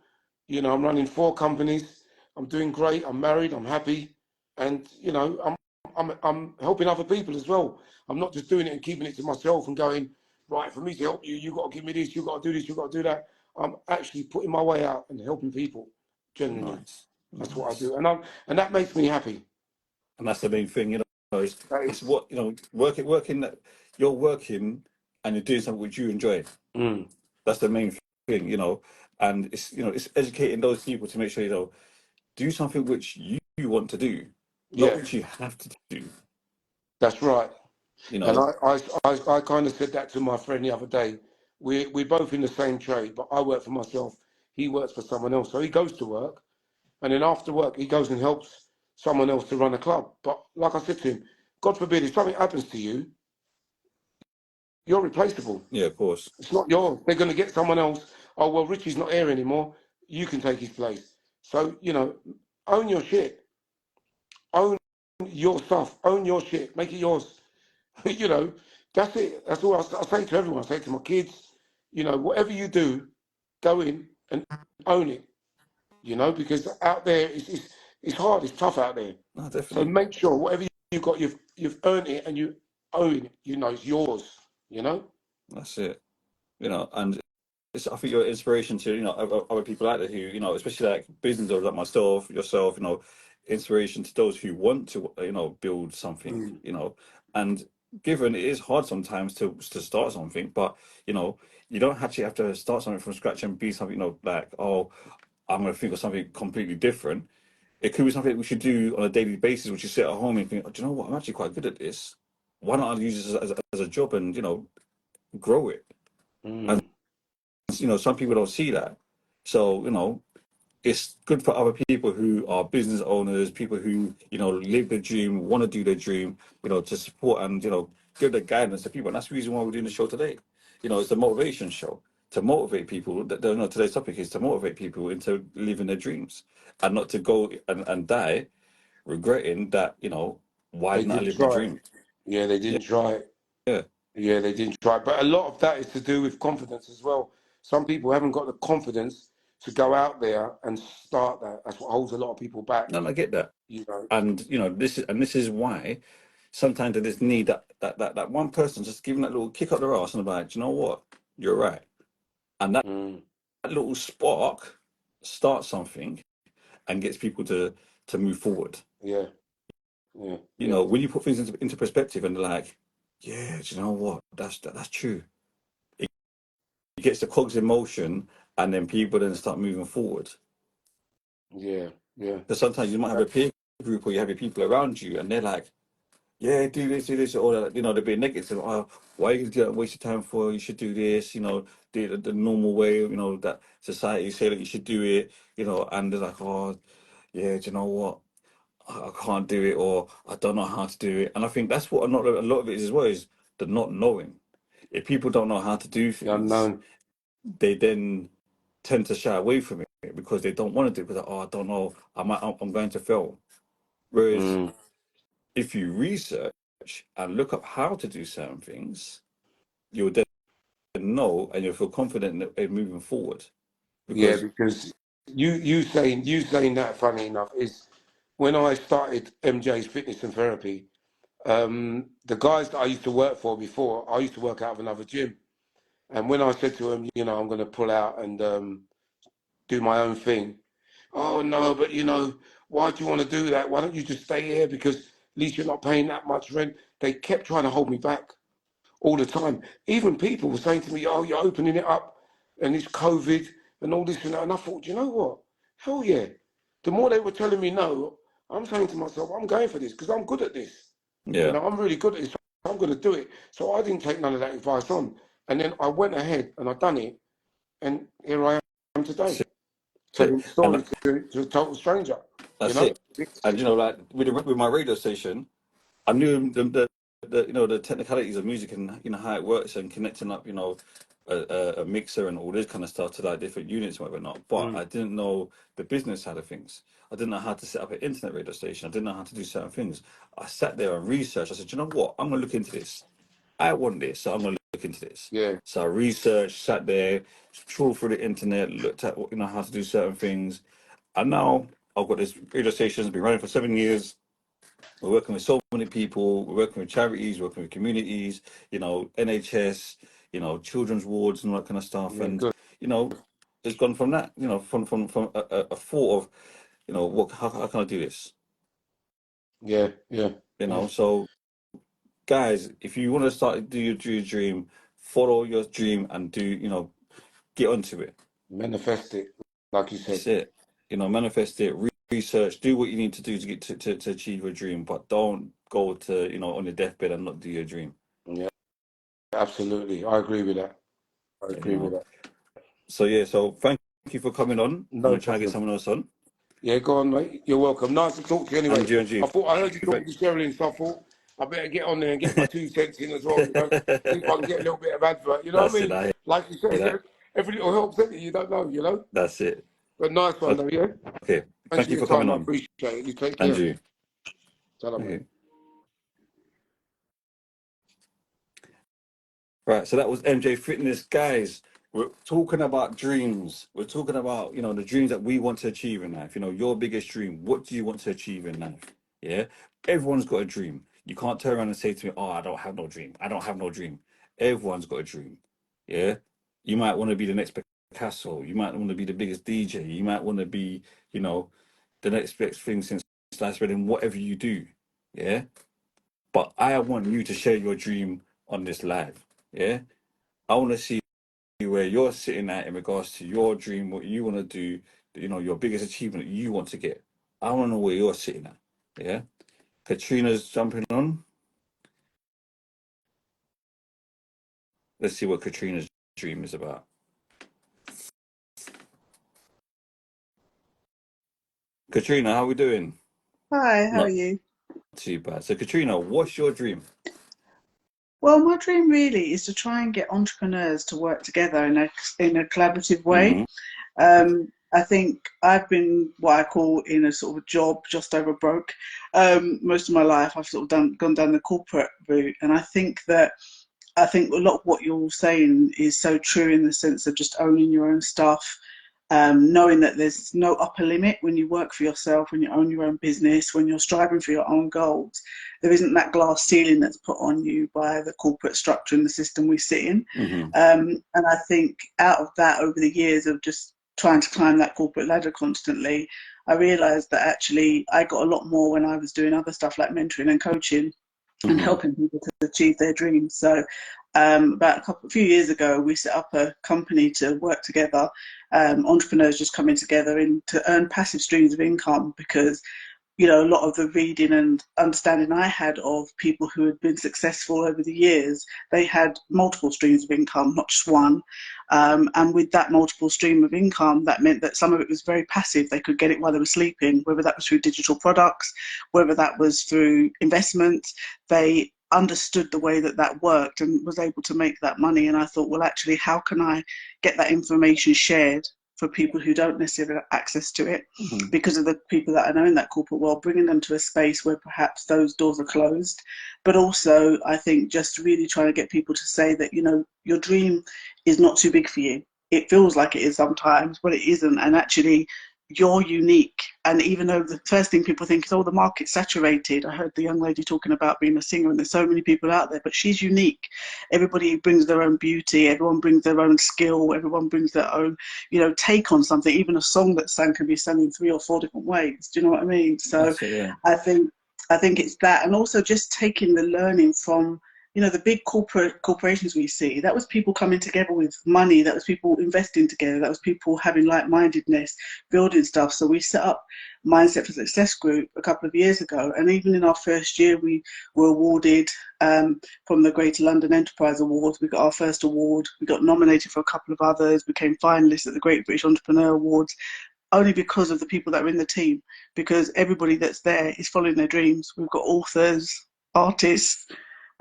Speaker 4: You know, I'm running 4 companies. I'm doing great. I'm married. I'm happy, and you know, I'm helping other people as well. I'm not just doing it and keeping it to myself and going right. For me to help you, you got to give me this. You got to do this. You got to do that. I'm actually putting my way out and helping people. Genuinely,
Speaker 3: Nice.
Speaker 4: that's what I
Speaker 3: Nice.
Speaker 4: do, and that makes me happy.
Speaker 3: And that's the main thing,
Speaker 4: That
Speaker 3: it's
Speaker 4: is,
Speaker 3: what, working that you're working and you're doing something which you enjoy.
Speaker 4: mm,
Speaker 3: That's the main thing, and it's educating those people to make sure, do something which you want to do. not
Speaker 4: Yeah,
Speaker 3: what you have to do.
Speaker 4: that's right.
Speaker 3: You
Speaker 4: And
Speaker 3: know,
Speaker 4: I kind of said that to my friend the other day. We're both in the same trade, but I work for myself. He works for someone else. So he goes to work, and then after work, he goes and helps someone else to run a club. But like I said to him, God forbid, if something happens to you, you're replaceable.
Speaker 3: yeah, of course.
Speaker 4: It's not yours. They're going to get someone else. Oh, well, Richie's not here anymore. You can take his place. So, own your shit. Own your stuff. Own your shit. Make it yours. you know, that's it. That's all I say to everyone. I say to my kids, whatever you do, go in and own it. Because out there it's hard. It's tough out there.
Speaker 3: No,
Speaker 4: So
Speaker 3: definitely.
Speaker 4: make sure whatever you got, you've earned it and you own it. It's yours.
Speaker 3: That's it. And I think you're an inspiration to other people out there who especially like business owners like myself, yourself. Inspiration to those who want to build something.
Speaker 4: Mm.
Speaker 3: And given it is hard sometimes to start something, but you don't actually have to start something from scratch and be something like, oh, I'm going to think of something completely different. It could be something we should do on a daily basis, which you sit at home and think, oh, do you know what? I'm actually quite good at this. Why not I use this as a job and grow it? And
Speaker 4: Mm.
Speaker 3: some people don't see that. So it's good for other people who are business owners, people who live their dream, want to do their dream, to support and give the guidance to people. And that's the reason why we're doing the show today. It's a motivation show to motivate people. Today's topic is to motivate people into living their dreams and not to go and die regretting that. Why
Speaker 4: They
Speaker 3: didn't I
Speaker 4: didn't
Speaker 3: live my
Speaker 4: try it.
Speaker 3: dream?
Speaker 4: Yeah, they
Speaker 3: Yeah,
Speaker 4: didn't try it.
Speaker 3: yeah.
Speaker 4: Yeah, they didn't try it. But a lot of that is to do with confidence as well. Some people haven't got the confidence to go out there and start that. That's what holds a lot of people back.
Speaker 3: No, I get that.
Speaker 4: You know.
Speaker 3: And this is why sometimes they just need that one person just giving that little kick up their ass and about, you know what, you're right. And
Speaker 4: Mm.
Speaker 3: that little spark starts something and gets people to move forward.
Speaker 4: Yeah, yeah, yeah,
Speaker 3: When you put things into perspective and they're like, yeah, do you know what, that's true. It gets the cogs in motion and then people then start moving forward.
Speaker 4: yeah, yeah.
Speaker 3: Because sometimes you might have a peer group or you have your people around you and they're like, yeah, do this, or that, they're being negative. Oh, why are you gonna waste your time for? You should do this, do it the normal way, that society say that you should do it, and they're like, oh, yeah, do you know what? I can't do it, or I don't know how to do it. And I think that's what a lot of it is as well, is the not knowing. If people don't know how to do
Speaker 4: The
Speaker 3: things,
Speaker 4: unknown.
Speaker 3: they then tend to shy away from it because they don't want to do it because, oh, I don't know, I'm going to fail. Whereas
Speaker 4: Mm.
Speaker 3: if you research and look up how to do certain things, you'll then know and you'll feel confident in moving forward.
Speaker 4: Yeah,
Speaker 3: Because
Speaker 4: because you saying that, funny enough, is when I started MJ's Fitness and Therapy. The guys that I used to work for before, I used to work out of another gym. And when I said to him, I'm going to pull out and do my own thing. Oh no, but why do you want to do that? Why don't you just stay here? Because at least you're not paying that much rent. They kept trying to hold me back all the time. Even people were saying to me, "Oh, you're opening it up, and it's COVID and all this and that." And I thought, you know what? Hell yeah! The more they were telling me no, I'm saying to myself, I'm going for this because I'm good at this.
Speaker 3: yeah,
Speaker 4: I'm really good at this. I'm going to do it. So I didn't take none of that advice on. And then I went ahead and I done it. And here I am today,
Speaker 3: that's it.
Speaker 4: telling the
Speaker 3: And
Speaker 4: story to a total stranger. You
Speaker 3: that's
Speaker 4: know?
Speaker 3: it. And like with my radio station, I knew the technicalities of music and how it works and connecting up a mixer and all this kind of stuff to like different units and whatnot. But
Speaker 4: Mm.
Speaker 3: I didn't know the business side of things. I didn't know how to set up an internet radio station. I didn't know how to do certain things. I sat there and researched. I said, you know what? I'm gonna look into this. I want this, so I'm gonna look into this.
Speaker 4: Yeah.
Speaker 3: So I researched, sat there, trawled through the internet, looked at how to do certain things, and now I've got this radio station. It's been running for 7 years. We're working with so many people. We're working with charities, working with communities, NHS, children's wards and all that kind of stuff.
Speaker 4: Yeah.
Speaker 3: And
Speaker 4: Good.
Speaker 3: it's gone from that, from a thought of, what how can I do this?
Speaker 4: Yeah. Yeah. Yeah.
Speaker 3: So guys, if you want to start do your dream, follow your dream and do, get onto it.
Speaker 4: Manifest it, like you said.
Speaker 3: That's it. Manifest it, research, do what you need to do to get to achieve your dream, but don't go to, you know, on your deathbed and not do your dream.
Speaker 4: Yeah, absolutely. I agree with that. I
Speaker 3: You
Speaker 4: agree with
Speaker 3: know.
Speaker 4: that.
Speaker 3: So yeah, so thank you for coming on. I'm
Speaker 4: No
Speaker 3: gonna try and get
Speaker 4: problem.
Speaker 3: someone else on.
Speaker 4: Yeah, go on, mate. You're welcome. Nice to talk to you anyway.
Speaker 3: And you, and
Speaker 4: I
Speaker 3: you.
Speaker 4: thought I heard you talking to Sherilyn, so I thought I better get on there and get my 2 cents in as well, you know. See if I can get a little bit of advert, you know what I
Speaker 3: That's it.
Speaker 4: mean?
Speaker 3: I
Speaker 4: Like you
Speaker 3: hear
Speaker 4: said,
Speaker 3: that.
Speaker 4: every little helps, isn't it? You don't know, you know.
Speaker 3: That's it.
Speaker 4: But nice one though, yeah.
Speaker 3: Okay.
Speaker 4: Thanks
Speaker 3: Thank
Speaker 4: for
Speaker 3: you
Speaker 4: your
Speaker 3: for coming
Speaker 4: time. I
Speaker 3: on.
Speaker 4: appreciate it. You take
Speaker 3: And
Speaker 4: care.
Speaker 3: you.
Speaker 4: Salam, mate.
Speaker 3: Okay. Right, so that was MJ Fitness, guys. We're talking about dreams. We're talking about, you know, the dreams that we want to achieve in life. You know, your biggest dream. What do you want to achieve in life? Yeah, everyone's got a dream. You can't turn around and say to me, "Oh, I don't have no dream. I don't have no dream." Everyone's got a dream. Yeah, you might want to be the next Picasso. You might want to be the biggest DJ. You might want to be, you know, the next best thing since sliced bread in whatever you do. Yeah, but I want you to share your dream on this live. Yeah, I want to see where you're sitting at in regards to your dream, what you want to do, you know, your biggest achievement you want to get. I want to know where you're sitting at. Yeah. Katrina's jumping on. Let's see what Katrina's dream is about. Katrina, how we doing?
Speaker 5: Hi, how are
Speaker 3: Not
Speaker 5: you?
Speaker 3: too bad. So, Katrina, what's your dream?
Speaker 5: Well, my dream really is to try and get entrepreneurs to work together in a collaborative way.
Speaker 3: Mm-hmm.
Speaker 5: I think I've been what I call in a sort of job just over broke. Most of my life, I've sort of gone down the corporate route, and I think a lot of what you're saying is so true in the sense of just owning your own stuff, knowing that there's no upper limit when you work for yourself, when you own your own business, when you're striving for your own goals. There isn't that glass ceiling that's put on you by the corporate structure and the system we sit in.
Speaker 3: Mm-hmm.
Speaker 5: And I think out of that, over the years of just trying to climb that corporate ladder constantly, I realized that actually I got a lot more when I was doing other stuff like mentoring and coaching and
Speaker 3: Mm-hmm.
Speaker 5: helping people to achieve their dreams. So about a few years ago, we set up a company to work together, entrepreneurs just coming together and to earn passive streams of income because you know, a lot of the reading and understanding I had of people who had been successful over the years, they had multiple streams of income, not just one. And with that multiple stream of income, that meant that some of it was very passive. They could get it while they were sleeping, whether that was through digital products, whether that was through investments. They understood the way that that worked and was able to make that money. And I thought, well, actually, how can I get that information shared for people who don't necessarily have access to it
Speaker 3: Mm-hmm.
Speaker 5: because of the people that I know in that corporate world, bringing them to a space where perhaps those doors are closed. But also, I think just really trying to get people to say that, you know, your dream is not too big for you. It feels like it is sometimes, but it isn't. And actually, you're unique. And even though the first thing people think is, oh, the market's saturated. I heard the young lady talking about being a singer, and there's so many people out there, but she's unique. Everybody brings their own beauty, everyone brings their own skill, everyone brings their own, you know, take on something. Even a song that's sung can be sung in 3 or 4 different ways. Do you know what I mean? So
Speaker 3: That's it, yeah.
Speaker 5: I think it's that, and also just taking the learning from, you know, the big corporations we see. That was people coming together with money. That was people investing together. That was people having like-mindedness, building stuff. So we set up Mindset for Success Group a couple of years ago, and even in our first year, we were awarded from the Greater London Enterprise Awards. We got our first award. We got nominated for a couple of others. Became finalists at the Great British Entrepreneur Awards, only because of the people that are in the team. Because everybody that's there is following their dreams. We've got authors, artists,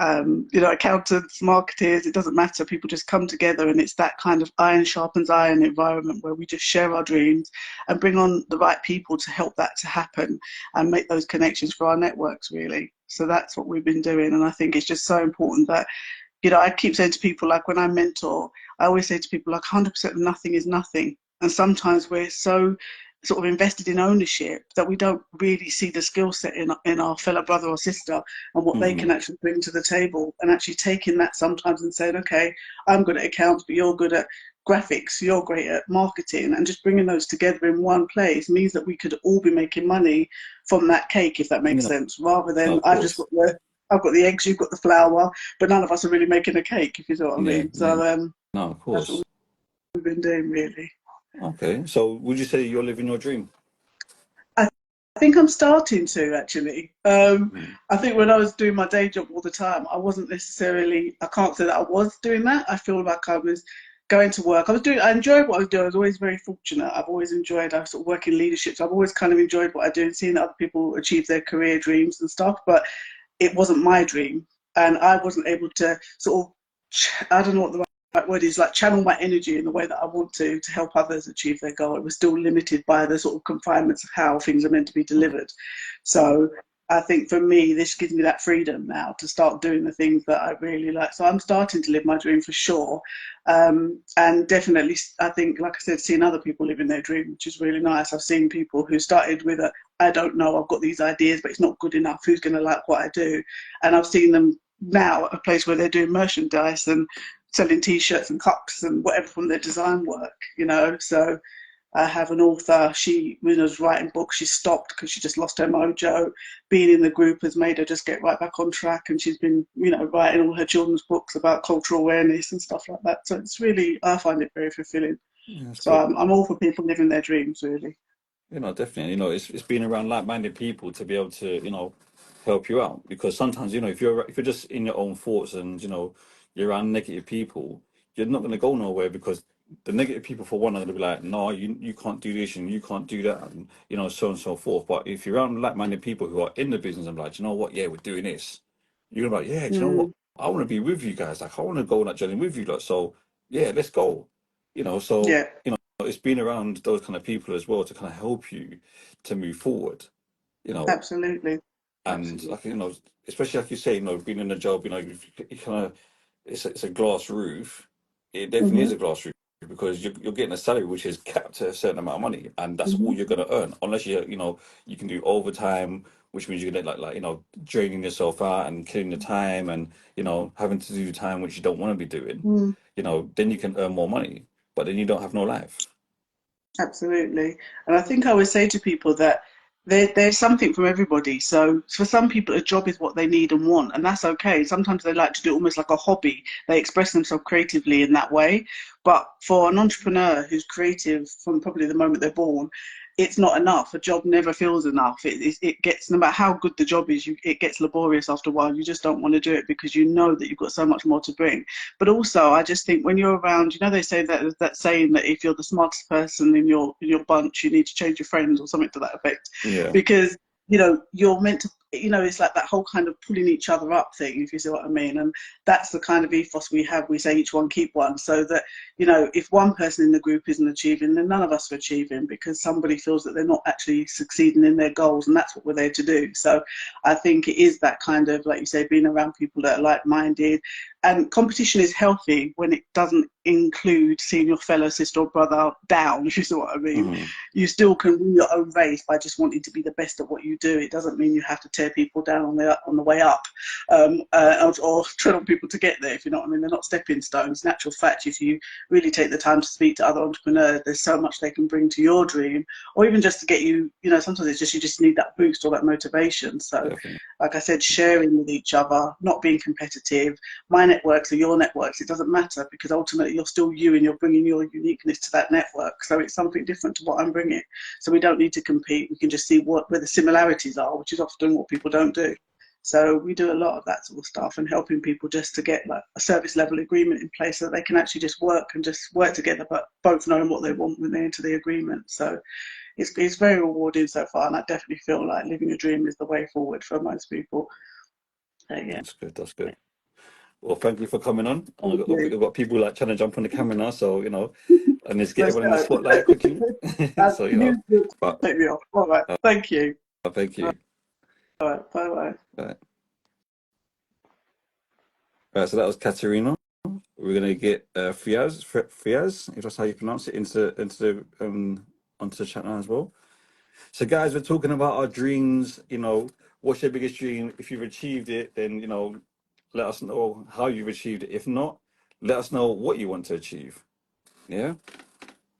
Speaker 5: you know, accountants, marketers, it doesn't matter. People just come together, and it's that kind of iron sharpens iron environment where we just share our dreams and bring on the right people to help that to happen and make those connections for our networks, really. So that's what we've been doing. And I think it's just so important that, you know, I keep saying to people, like when I mentor, I always say to people, like 100% of nothing is nothing. And sometimes we're so sort of invested in ownership that we don't really see the skill set in our fellow brother or sister and what they
Speaker 3: Mm-hmm.
Speaker 5: can actually bring to the table, and actually taking that sometimes and saying, okay, I'm good at accounts, but you're good at graphics, you're great at marketing, and just bringing those together in one place means that we could all be making money from that cake, if that makes
Speaker 3: Yeah.
Speaker 5: sense, rather
Speaker 3: No,
Speaker 5: than
Speaker 3: of course.
Speaker 5: I've got the eggs, you've got the flour, but none of us are really making a cake, if you know what I
Speaker 3: Yeah,
Speaker 5: mean.
Speaker 3: yeah.
Speaker 5: So
Speaker 3: No, of
Speaker 5: that's what
Speaker 3: course.
Speaker 5: we've been doing, really.
Speaker 3: Okay. So would you say you're living your dream?
Speaker 5: I think I'm starting to actually. I think when I was doing my day job all the time, I wasn't necessarily, I can't say that I was doing that. I feel like I was going to work. I enjoyed what I was doing. I was always very fortunate. I've always enjoyed, I sort of work in leadership. So I've always kind of enjoyed what I do and seeing other people achieve their career dreams and stuff. But it wasn't my dream. And I wasn't able to sort of, I don't know what the right word is, like channel my energy in the way that I want to help others achieve their goal. It was still limited by the sort of confinements of how things are meant to be delivered. So I think for me, this gives me that freedom now to start doing the things that I really like. So I'm starting to live my dream for sure. And definitely, I think, like I said, seeing other people living their dream, which is really nice. I've seen people who started with I don't know, I've got these ideas, but it's not good enough. Who's going to like what I do? And I've seen them now at a place where they're doing merchandise and selling T-shirts and cups and whatever from their design work, you know. So I have an author, she was writing books, she stopped because she just lost her mojo. Being in the group has made her just get right back on track, and she's been, you know, writing all her children's books about cultural awareness and stuff like that. So it's really, I find it very fulfilling.
Speaker 3: Yeah, that's
Speaker 5: So
Speaker 3: good.
Speaker 5: I'm all for people living their dreams, really.
Speaker 3: You know, definitely. You know, it's being around like-minded people to be able to, you know, help you out. Because sometimes, you know, if you're just in your own thoughts and, you know, you're around negative people, you're not going to go nowhere, because the negative people, for one, are going to be like, no, you can't do this and you can't do that, and, you know, so on and so forth. But if you're around like-minded people who are in the business and like, you know what, yeah, we're doing this, you're gonna be like, yeah, do you know what?
Speaker 5: Mm,
Speaker 3: I want to be with you guys. Like, I want to go on that journey with you lot. So yeah, let's go. You know, so
Speaker 5: yeah,
Speaker 3: it's been around those kind of people as well to kind of help you to move forward, you know.
Speaker 5: absolutely.
Speaker 3: And
Speaker 5: Absolutely.
Speaker 3: like, you know, especially like you say, you know, being in a job, you know, you kind of, it's a glass roof. It definitely
Speaker 5: Hmm.
Speaker 3: is a glass roof, because you're getting a salary which is capped at a certain amount of money, and that's all
Speaker 5: Hmm.
Speaker 3: you're going to earn, unless you know, you can do overtime, which means you're gonna like, you know, draining yourself out and killing the time, and, you know, having to do time which you don't want to be doing,
Speaker 5: Mm.
Speaker 3: you know, then you can earn more money, but then you don't have no life.
Speaker 5: Absolutely. And I think I always say to people that there's something for everybody. So for some people, a job is what they need and want, and that's okay. Sometimes they like to do almost like a hobby. They express themselves creatively in that way. But for an entrepreneur who's creative from probably the moment they're born, it's not enough. A job never feels enough. It gets, no matter how good the job is, it gets laborious after a while. You just don't want to do it because you know that you've got so much more to bring. But also, I just think when you're around, you know, they say that saying that if you're the smartest person in your bunch, you need to change your friends or something to that effect,
Speaker 3: Yeah.
Speaker 5: because you know you're meant to. You know, it's like that whole kind of pulling each other up thing, if you see what I mean. And that's the kind of ethos we have. We say each one keep one, so that, you know, if one person in the group isn't achieving, then none of us are achieving, because somebody feels that they're not actually succeeding in their goals, and that's what we're there to do. So I think it is that kind of, like you say, being around people that are like-minded. And competition is healthy when it doesn't include seeing your fellow sister or brother down, if you see what I mean.
Speaker 3: Hmm.
Speaker 5: You still can win your own race by just wanting to be the best at what you do. It doesn't mean you have to tear people down on the way up, or tread on people to get there, if you know what I mean. They're not stepping stones. In actual fact, if you really take the time to speak to other entrepreneurs, there's so much they can bring to your dream, or even just to get you, you know, sometimes it's just, you just need that boost or that motivation. So
Speaker 3: Definitely.
Speaker 5: like I said, sharing with each other, not being competitive. My networks are your networks. It doesn't matter, because ultimately you're still you, and you're bringing your uniqueness to that network. So it's something different to what I'm bringing. So we don't need to compete. We can just see where the similarities are, which is often what people don't do. So we do a lot of that sort of stuff, and helping people just to get like a service level agreement in place so that they can actually just work together, but both knowing what they want when they're into the agreement. So it's very rewarding so far, and I definitely feel like living a dream is the way forward for most people. So yeah,
Speaker 3: That's good. That's good. Well, thank you for coming on.
Speaker 5: thank
Speaker 3: We've got people like trying to jump on the camera now, so, you know,
Speaker 5: you.
Speaker 3: and let's get
Speaker 5: Let's
Speaker 3: everyone in the
Speaker 5: go.
Speaker 3: spotlight quickly. So, you know,
Speaker 5: You
Speaker 3: but
Speaker 5: take me off. All right. Thank you.
Speaker 3: thank
Speaker 5: All
Speaker 3: you.
Speaker 5: right. Bye bye.
Speaker 3: Right. Right, so that was Katerina. We're gonna get Fiaz, if that's how you pronounce it, into the onto the chat now as well. So, guys, we're talking about our dreams. You know, what's your biggest dream? If you've achieved it, then, you know, let us know how you've achieved it. If not, let us know what you want to achieve. Yeah.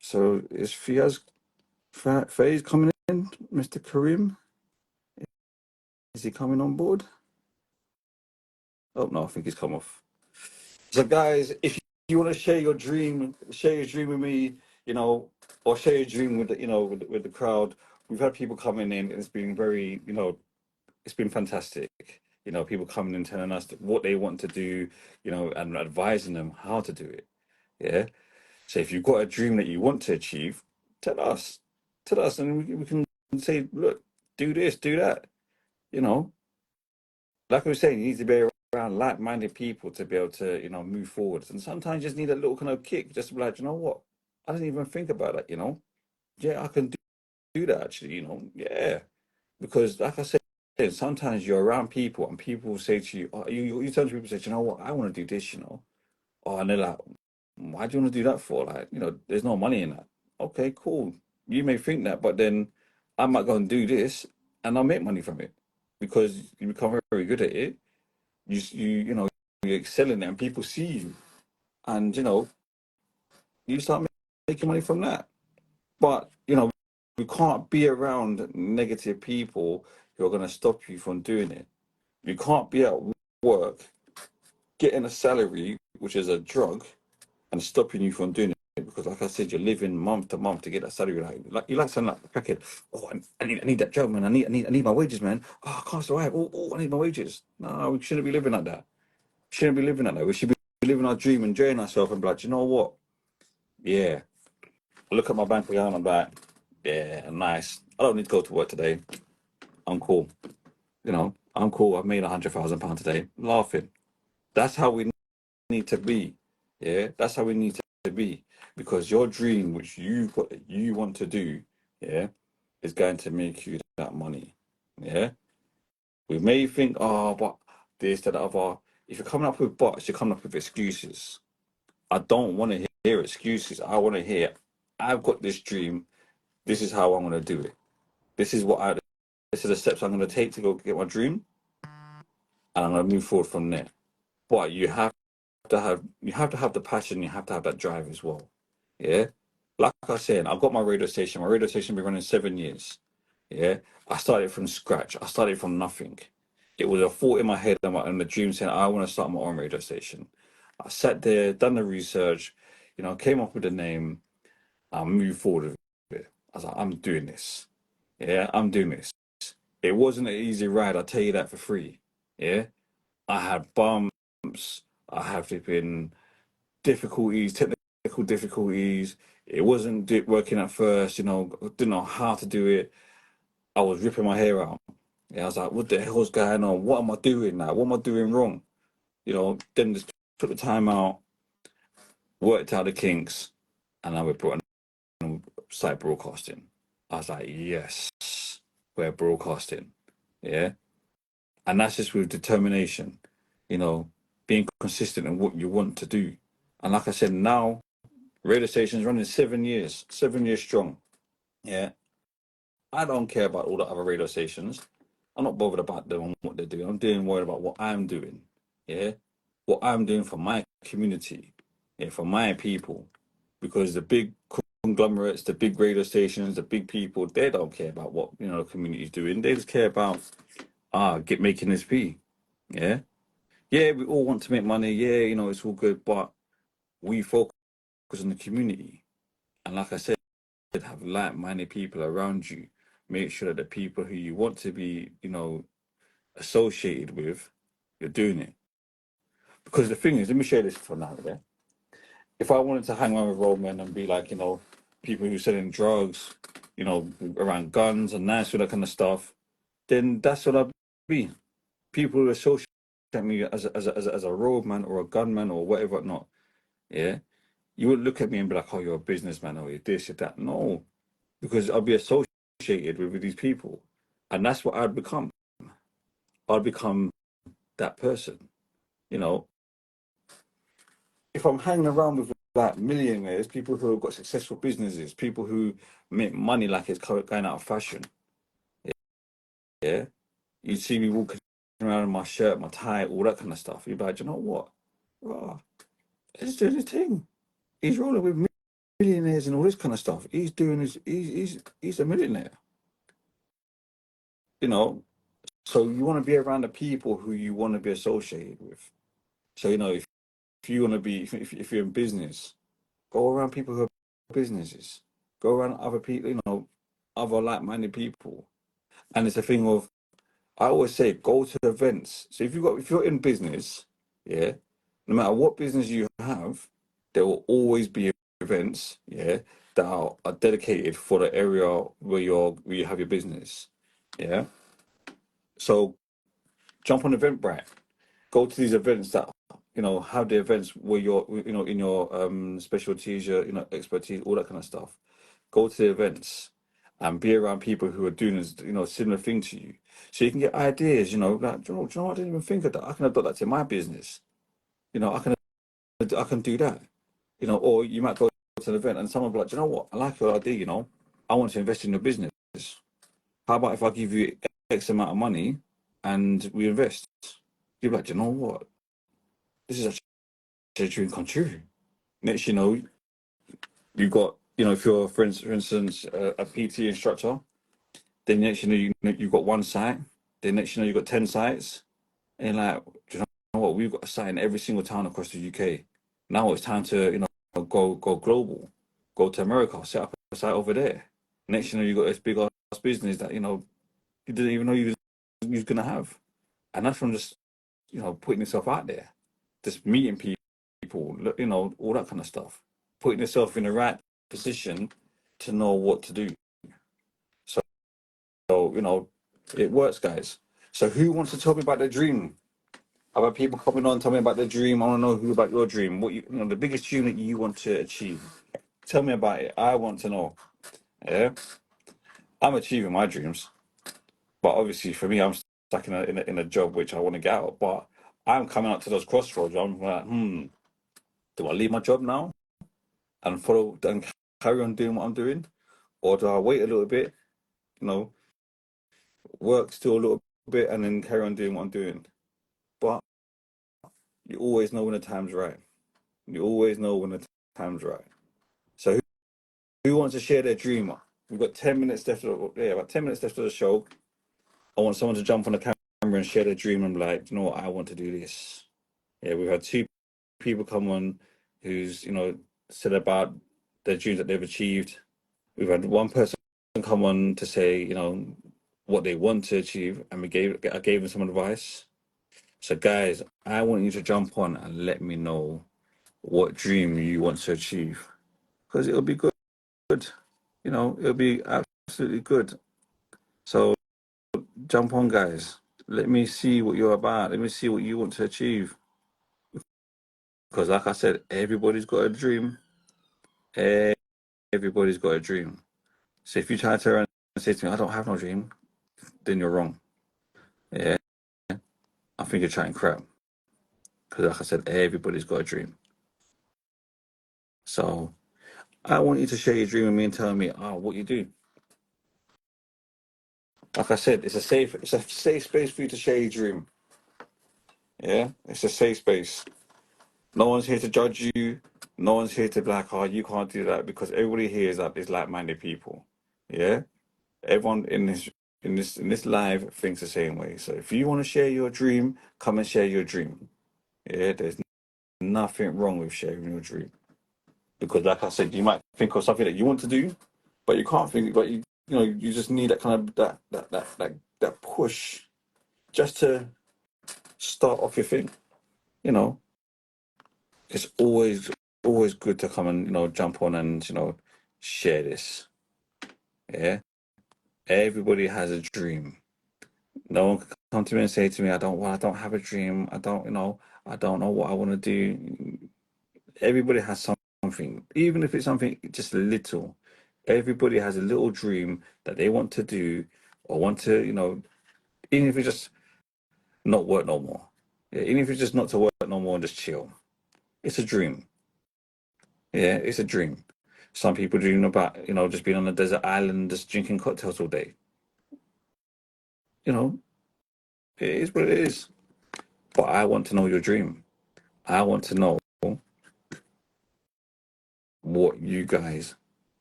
Speaker 3: So is Faiz coming in? Mr. Karim, is he coming on board? Oh no, I think he's come off. So, guys, if you want to share your dream with me, you know, or share your dream with the, you know, with the crowd, we've had people coming in, and it's been very, it's been fantastic. People coming in telling us what they want to do, and advising them how to do it. Yeah. So if you've got a dream that you want to achieve, tell us, and we can say, look, do this, do that. You know, like I was saying, you need to be around like-minded people to be able to, move forward. And sometimes you just need a little kind of kick, just to be like, you know what? I didn't even think about that. Yeah, I can do that actually. Yeah, because like I said, sometimes you're around people and people will say to you, oh, you turn to people and say, you know what? I want to do this. Oh, and they're like, why do you want to do that for? Like, there's no money in that. Okay, cool. You may think that, but then I might go and do this and I'll make money from it because you become very, very good at it. You excel in it and people see you and, you start making money from that. But, we can't be around negative people who are going to stop you from doing it. You can't be at work getting a salary, which is a drug, and stopping you from doing it because, like I said, you're living month to month to get that salary. Like you like something like a crackhead. Oh, I need that job, man. I need my wages, man. Oh, I can't survive. I need my wages. No, we shouldn't be living like that. We shouldn't be living like that. We should be living our dream, enjoying ourselves, and be like, you know what? Yeah. I look at my bank account and I'm like, yeah, nice. I don't need to go to work today. I'm cool. I'm cool. I've made £100,000 today. Laughing. That's how we need to be. Yeah, that's how we need to be. Because your dream, which you've got that you want to do, yeah, is going to make you that money. Yeah. We may think, oh, but this, that, other. If you're coming up with buts, you're coming up with excuses. I don't want to hear excuses. I want to hear, I've got this dream. This is how I'm going to do it. This is this is the steps I'm going to take to go get my dream, and I'm going to move forward from there. But you have to have the passion. You have to have that drive as well. Yeah. Like I said, I've got my radio station. My radio station been running 7 years. Yeah. I started from scratch. I started from nothing. It was a thought in my head and the dream saying, I want to start my own radio station. I sat there, done the research, came up with a name. I moved forward with it. I was like, I'm doing this. Yeah, I'm doing this. It wasn't an easy ride. I'll tell you that for free. Yeah. I had bumps. I have been difficulties, technical difficulties. It wasn't working at first, didn't know how to do it. I was ripping my hair out. Yeah, I was like, what the hell's going on? What am I doing now? What am I doing wrong? Then just took the time out, worked out the kinks, and I brought and started broadcasting. I was like, yes, we're broadcasting. Yeah. And that's just with determination, being consistent in what you want to do. And like I said, now radio station's running 7 years, 7 years strong. Yeah. I don't care about all the other radio stations. I'm not bothered about them and what they're doing. I'm doing worried about what I'm doing. Yeah. What I'm doing for my community. Yeah, for my people. Because the big conglomerates, the big radio stations, the big people, they don't care about what, the community's doing. They just care about making this be. Yeah. Yeah, we all want to make money. Yeah, it's all good, but we focus on the community. And like I said, have like-minded people around you. Make sure that the people who you want to be, associated with, you're doing it. Because the thing is, let me share this for now, yeah? If I wanted to hang around with roadmen and be like, people who selling drugs, around guns and that sort of kind of stuff, then that's what I'd be. People who associate me as a roadman or a gunman or whatever not, yeah? You wouldn't look at me and be like, oh, you're a businessman or you're this, you're that. No, because I'll be associated with these people. And that's what I'd become. I'd become that person. If I'm hanging around with like millionaires, people who have got successful businesses, people who make money like it's going out of fashion, yeah, you'd see me walking around in my shirt, my tie, all that kind of stuff. You'd be like, you know what? Oh, he's doing his thing. He's rolling with millionaires and all this kind of stuff. He's doing his. He's a millionaire. So you want to be around the people who you want to be associated with. So if you want to be, if you're in business, go around people who have businesses. Go around other people. other like-minded people. And it's a thing of, I always say, go to events. So if you're in business, yeah, no matter what business you have, there will always be events, yeah, that are dedicated for the area where you have your business. Yeah. So jump on Eventbrite. Go to these events that have the events where you're in your specialties, your expertise, all that kind of stuff. Go to the events and be around people who are doing this, similar thing to you, so you can get ideas. Like, do you know what? I didn't even think of that. I can adopt that to my business. I can do that. Or you might go to an event and someone will be like, do you know what? I like your idea. I want to invest in your business. How about if I give you X amount of money and we invest? You're like, do you know what? This is actually a dream come true. Next, you've got, if you're, for instance, a PT instructor, then next, you've got one site. Then next, you've got 10 sites. And you're like, do you know what? We've got a site in every single town across the UK. Now it's time to, go global, go to America, set up a site over there. Next, you've got this big ass business that, you didn't even know you was going to have. And that's from just, putting yourself out there, just meeting people, all that kind of stuff. Putting yourself in the right position to know what to do. So, it works, guys. So who wants to tell me about their dream? About people coming on, tell me about their dream. I want to know who about your dream. What the biggest dream that you want to achieve. Tell me about it. I want to know. Yeah, I'm achieving my dreams, but obviously for me, I'm stuck in a job which I want to get out. But I'm coming up to those crossroads. I'm like, do I leave my job now and follow and carry on doing what I'm doing, or do I wait a little bit, work still a little bit, and then carry on doing what I'm doing? But you always know when the time's right. You always know when the time's right. So who wants to share their dream? We've got 10 minutes left. About 10 minutes left of the show. I want someone to jump on the camera and share their dream and be like, you know what, I want to do this. Yeah, we've had 2 people come on who's, said about their dreams that they've achieved. We've had 1 person come on to say, what they want to achieve, and I gave them some advice. So guys, I want you to jump on and let me know what dream you want to achieve, because it'll be good. It'll be absolutely good. So jump on, guys. Let me see what you're about. Let me see what you want to achieve. Because like I said, everybody's got a dream. Everybody's got a dream. So if you try to turn around and say to me, I don't have no dream, then you're wrong. Yeah. I think you're chatting crap. Because like I said, everybody's got a dream. So I want you to share your dream with me and tell me, what you do. Like I said, it's a safe space for you to share your dream. Yeah, it's a safe space. No one's here to judge you. No one's here to be like, you can't do that, because everybody here is like-minded people. Yeah, everyone in this live thinks the same way. So if you want to share your dream, come and share your dream. Yeah, there's nothing wrong with sharing your dream, because like I said, you might think of something that you want to do, but you can't think. But you just need that kind of that push just to start off your thing. It's always good to come and jump on and share this. Yeah, everybody has a dream. No one can come to me and say to me, I don't have a dream. I don't know what I want to do. Everybody has something, even if it's something just little. Everybody has a little dream that they want to do, or want to, even if it's just not work no more. Yeah, even if it's just not to work no more and just chill. It's a dream. Yeah, it's a dream. Some people dream about, just being on a desert island, just drinking cocktails all day. It is what it is. But I want to know your dream. I want to know what you guys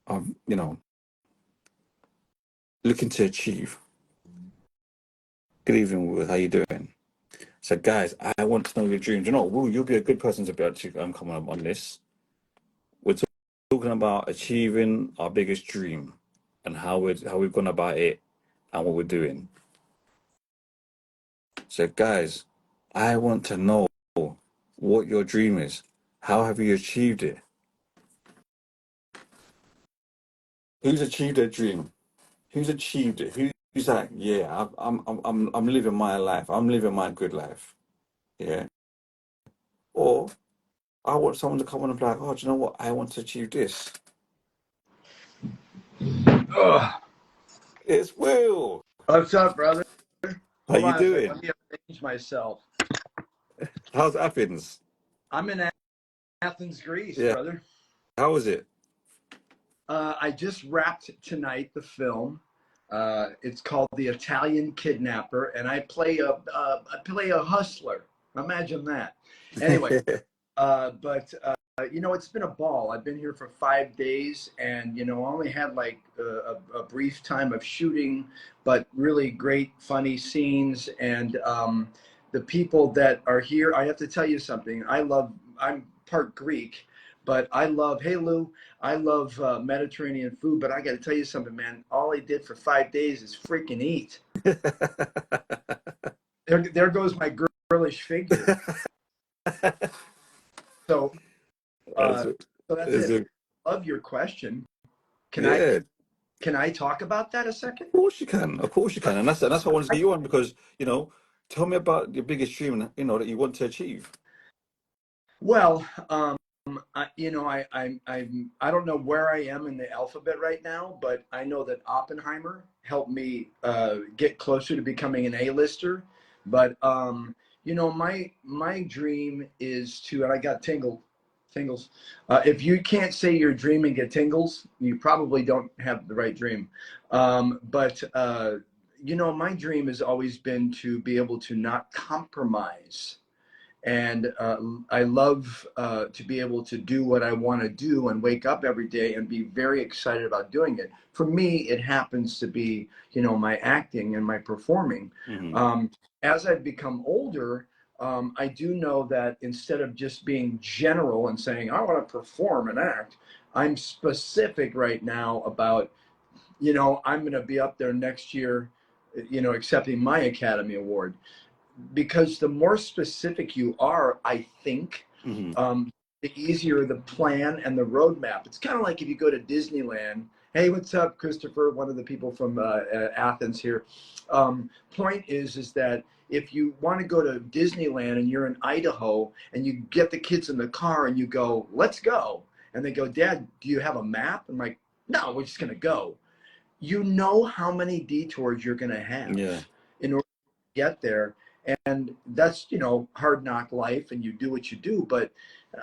Speaker 3: are, looking to achieve. Good evening, Will. How you doing? So, guys, I want to know your dreams. Will, you'll be a good person to be able to come on this. We're talking about achieving our biggest dream. and how we've gone about it and what we're doing. So, guys, I want to know what your dream is. How have you achieved it? Who's achieved their dream? Who's achieved it? Who's like, yeah, I'm living my life. I'm living my good life. Yeah. Or I want someone to come on and be like, oh, do you know what? I want to achieve this.
Speaker 6: Ugh.
Speaker 3: It's Will.
Speaker 6: What's up, brother?
Speaker 3: How
Speaker 6: Hold
Speaker 3: you
Speaker 6: on a second. Let
Speaker 3: doing?
Speaker 6: me arrange myself.
Speaker 3: How's Athens?
Speaker 6: I'm in Athens, Greece,
Speaker 3: Yeah.
Speaker 6: brother.
Speaker 3: How was it?
Speaker 6: I just wrapped tonight the film. It's called The Italian Kidnapper, and I play a hustler. Imagine that. Anyway, but it's been a ball. I've been here for 5 days, and I only had like a brief time of shooting, but really great, funny scenes. And the people that are here, I have to tell you something. I'm part Greek, but I love. Hey Lou, I love Mediterranean food. But I got to tell you something, man. All I did for 5 days is freaking eat. There goes my girlish figure. So.
Speaker 3: That's
Speaker 6: So that's
Speaker 3: is
Speaker 6: it.
Speaker 3: it.
Speaker 6: Love your question. Can I
Speaker 3: Yeah,
Speaker 6: can I talk about that a second?
Speaker 3: of course you can. Of course you can. And that's why I wanted to get you on because, tell me about your biggest dream, that you want to achieve.
Speaker 6: Well, I don't know where I am in the alphabet right now, but I know that Oppenheimer helped me get closer to becoming an A-lister. But my dream is to, and I got tingles. If you can't say your dream and get tingles, you probably don't have the right dream. But my dream has always been to be able to not compromise. And I love to be able to do what I want to do and wake up every day and be very excited about doing it. For me, it happens to be, my acting and my performing.
Speaker 3: Mm-hmm.
Speaker 6: As I've become older, I do know that instead of just being general and saying, I want to perform and act, I'm specific right now about, I'm going to be up there next year, accepting my Academy Award, because the more specific you are, I think,
Speaker 3: Mm-hmm.
Speaker 6: the easier the plan and the roadmap. It's kind of like if you go to Disneyland. Hey, what's up, Christopher? One of the people from Athens here. Point is that if you want to go to Disneyland and you're in Idaho and you get the kids in the car and you go, let's go. And they go, Dad, do you have a map? I'm like, no, we're just going to go. You know how many detours you're going to have
Speaker 3: Yeah.
Speaker 6: in order to get there. And that's, hard knock life, and you do what you do. But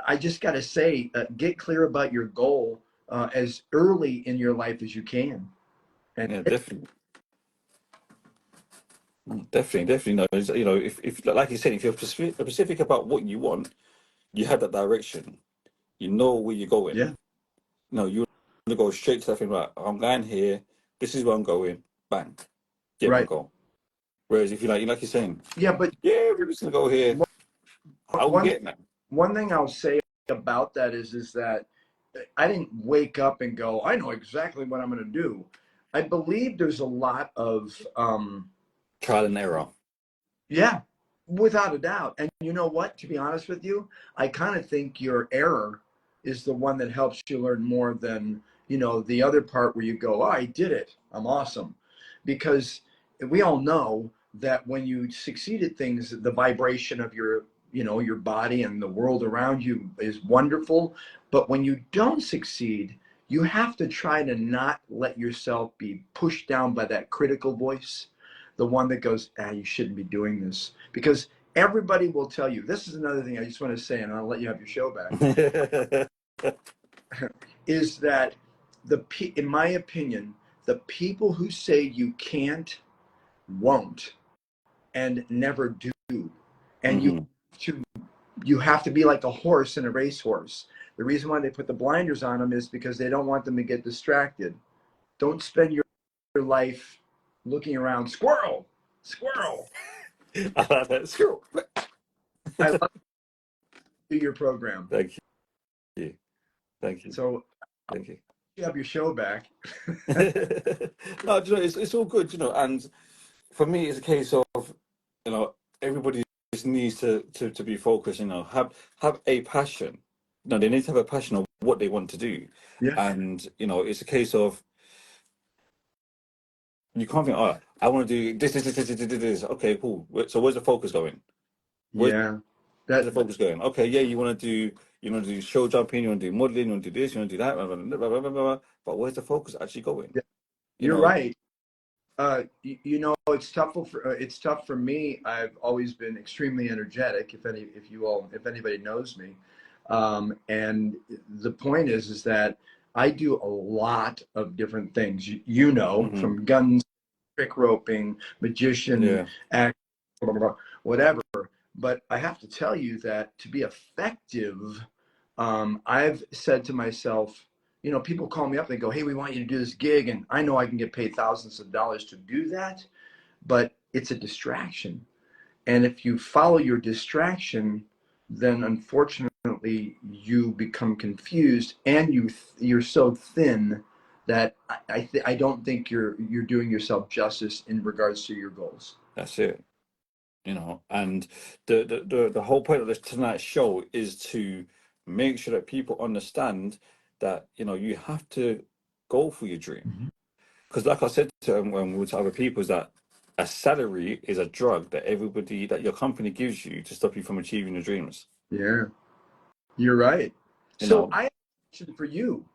Speaker 6: I just got to say, get clear about your goal as early in your life as you can. And
Speaker 3: Yeah, definitely. Definitely. No, if like you said, if you're specific about what you want, you have that direction. You know where you're going.
Speaker 6: yeah,
Speaker 3: No, you want to go straight to that thing. Right, I'm going here. This is where I'm going. Bang, get my
Speaker 6: right.
Speaker 3: goal. Whereas if like you're saying,
Speaker 6: Yeah, but
Speaker 3: yeah, we're just gonna go here. How we
Speaker 6: one
Speaker 3: getting that?
Speaker 6: one thing I'll say about that is that I didn't wake up and go, I know exactly what I'm going to do. I believe there's a lot of
Speaker 3: Trial and error.
Speaker 6: yeah, without a doubt. And you know what? To be honest with you, I kind of think your error is the one that helps you learn more than, the other part where you go, oh, I did it. I'm awesome. Because we all know that when you succeed at things, the vibration of your body and the world around you is wonderful. But when you don't succeed, you have to try to not let yourself be pushed down by that critical voice, the one that goes, you shouldn't be doing this. Because everybody will tell you, this is another thing I just want to say, and I'll let you have your show back, is that in my opinion, the people who say you can't, won't, and never do. And
Speaker 3: Hmm.
Speaker 6: you have to be like a horse in a racehorse. The reason why they put the blinders on them is because they don't want them to get distracted. Don't spend your life looking around, squirrel, squirrel.
Speaker 3: I like that. Sure.
Speaker 6: I love your program.
Speaker 3: Thank you. Thank you.
Speaker 6: So
Speaker 3: Thank you.
Speaker 6: you have your show back.
Speaker 3: No, do you know, it's all good, you know, and for me, it's a case of, you know, everybody just needs to be focused, you know, have a passion. No, they need to have a passion of what they want to do.
Speaker 6: Yeah.
Speaker 3: And, you know, it's a case of, you can't think, oh, I want to do this. Okay, cool. So where's the focus going? Where's
Speaker 6: Yeah.
Speaker 3: the
Speaker 6: That
Speaker 3: focus going? Okay, yeah, you want to do show jumping, you want to do modeling, you want to do this, you want to do that, blah, blah, blah, blah, blah, blah, but where's the focus actually going?
Speaker 6: yeah,
Speaker 3: You
Speaker 6: you're
Speaker 3: know,
Speaker 6: right. You know, it's tough for me. I've always been extremely energetic. If anybody knows me, and the point is that I do a lot of different things. You know,
Speaker 3: hmm
Speaker 6: from guns, trick roping, magician,
Speaker 3: yeah,
Speaker 6: act, blah, blah, blah, whatever. But I have to tell you that to be effective, I've said to myself, you know, people call me up, they go, hey, we want you to do this gig. And I know I can get paid thousands of dollars to do that, but it's a distraction. And if you follow your distraction, then unfortunately you become confused and you're so thin that I don't think you're doing yourself justice in regards to your goals.
Speaker 3: that's it. You know, and the whole point of this tonight's show is to make sure that people understand that, you know, you have to go for your dream.
Speaker 6: Mhm.
Speaker 3: Because like I said to when we were to other people, is that a salary is a drug that your company gives you to stop you from achieving your dreams.
Speaker 6: Yeah, you're right.
Speaker 3: You
Speaker 6: So
Speaker 3: know,
Speaker 6: I have a question for you.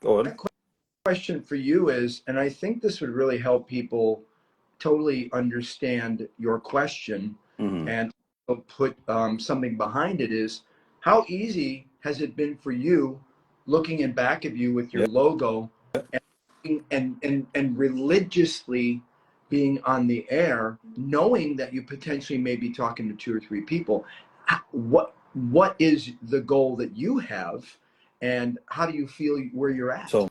Speaker 3: go
Speaker 6: My
Speaker 3: on.
Speaker 6: question for you is, and I think this would really help people totally understand your question
Speaker 3: Hmm.
Speaker 6: and put something behind it, is how easy has it been for you looking in back of you with your
Speaker 3: Yeah.
Speaker 6: logo and religiously being on the air, knowing that you potentially may be talking to 2 or 3 people? What is the goal that you have, and how do you feel where you're at?
Speaker 3: So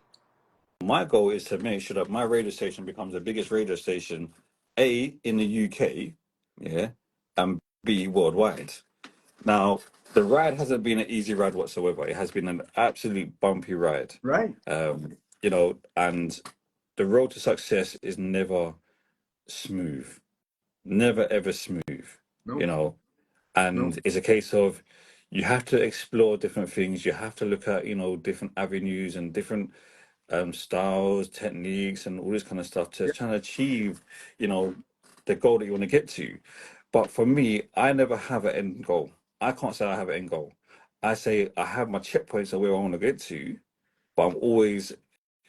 Speaker 3: my goal is to make sure that my radio station becomes the biggest radio station, A, in the UK, yeah, and B, worldwide. Now, the ride hasn't been an easy ride whatsoever. It has been an absolute bumpy ride.
Speaker 6: Right.
Speaker 3: You know, and the road to success is never smooth, never ever smooth, you
Speaker 6: No,
Speaker 3: know,
Speaker 6: no.
Speaker 3: and it's a case of you have to explore different things. You have to look at, you know, different avenues and different styles, techniques, and all this kind of stuff to
Speaker 6: Yeah.
Speaker 3: try and achieve, you know, the goal that you want to get to. But for me, I never have an end goal. I can't say I have an end goal. I say I have my checkpoints of where I want to get to, but I'm always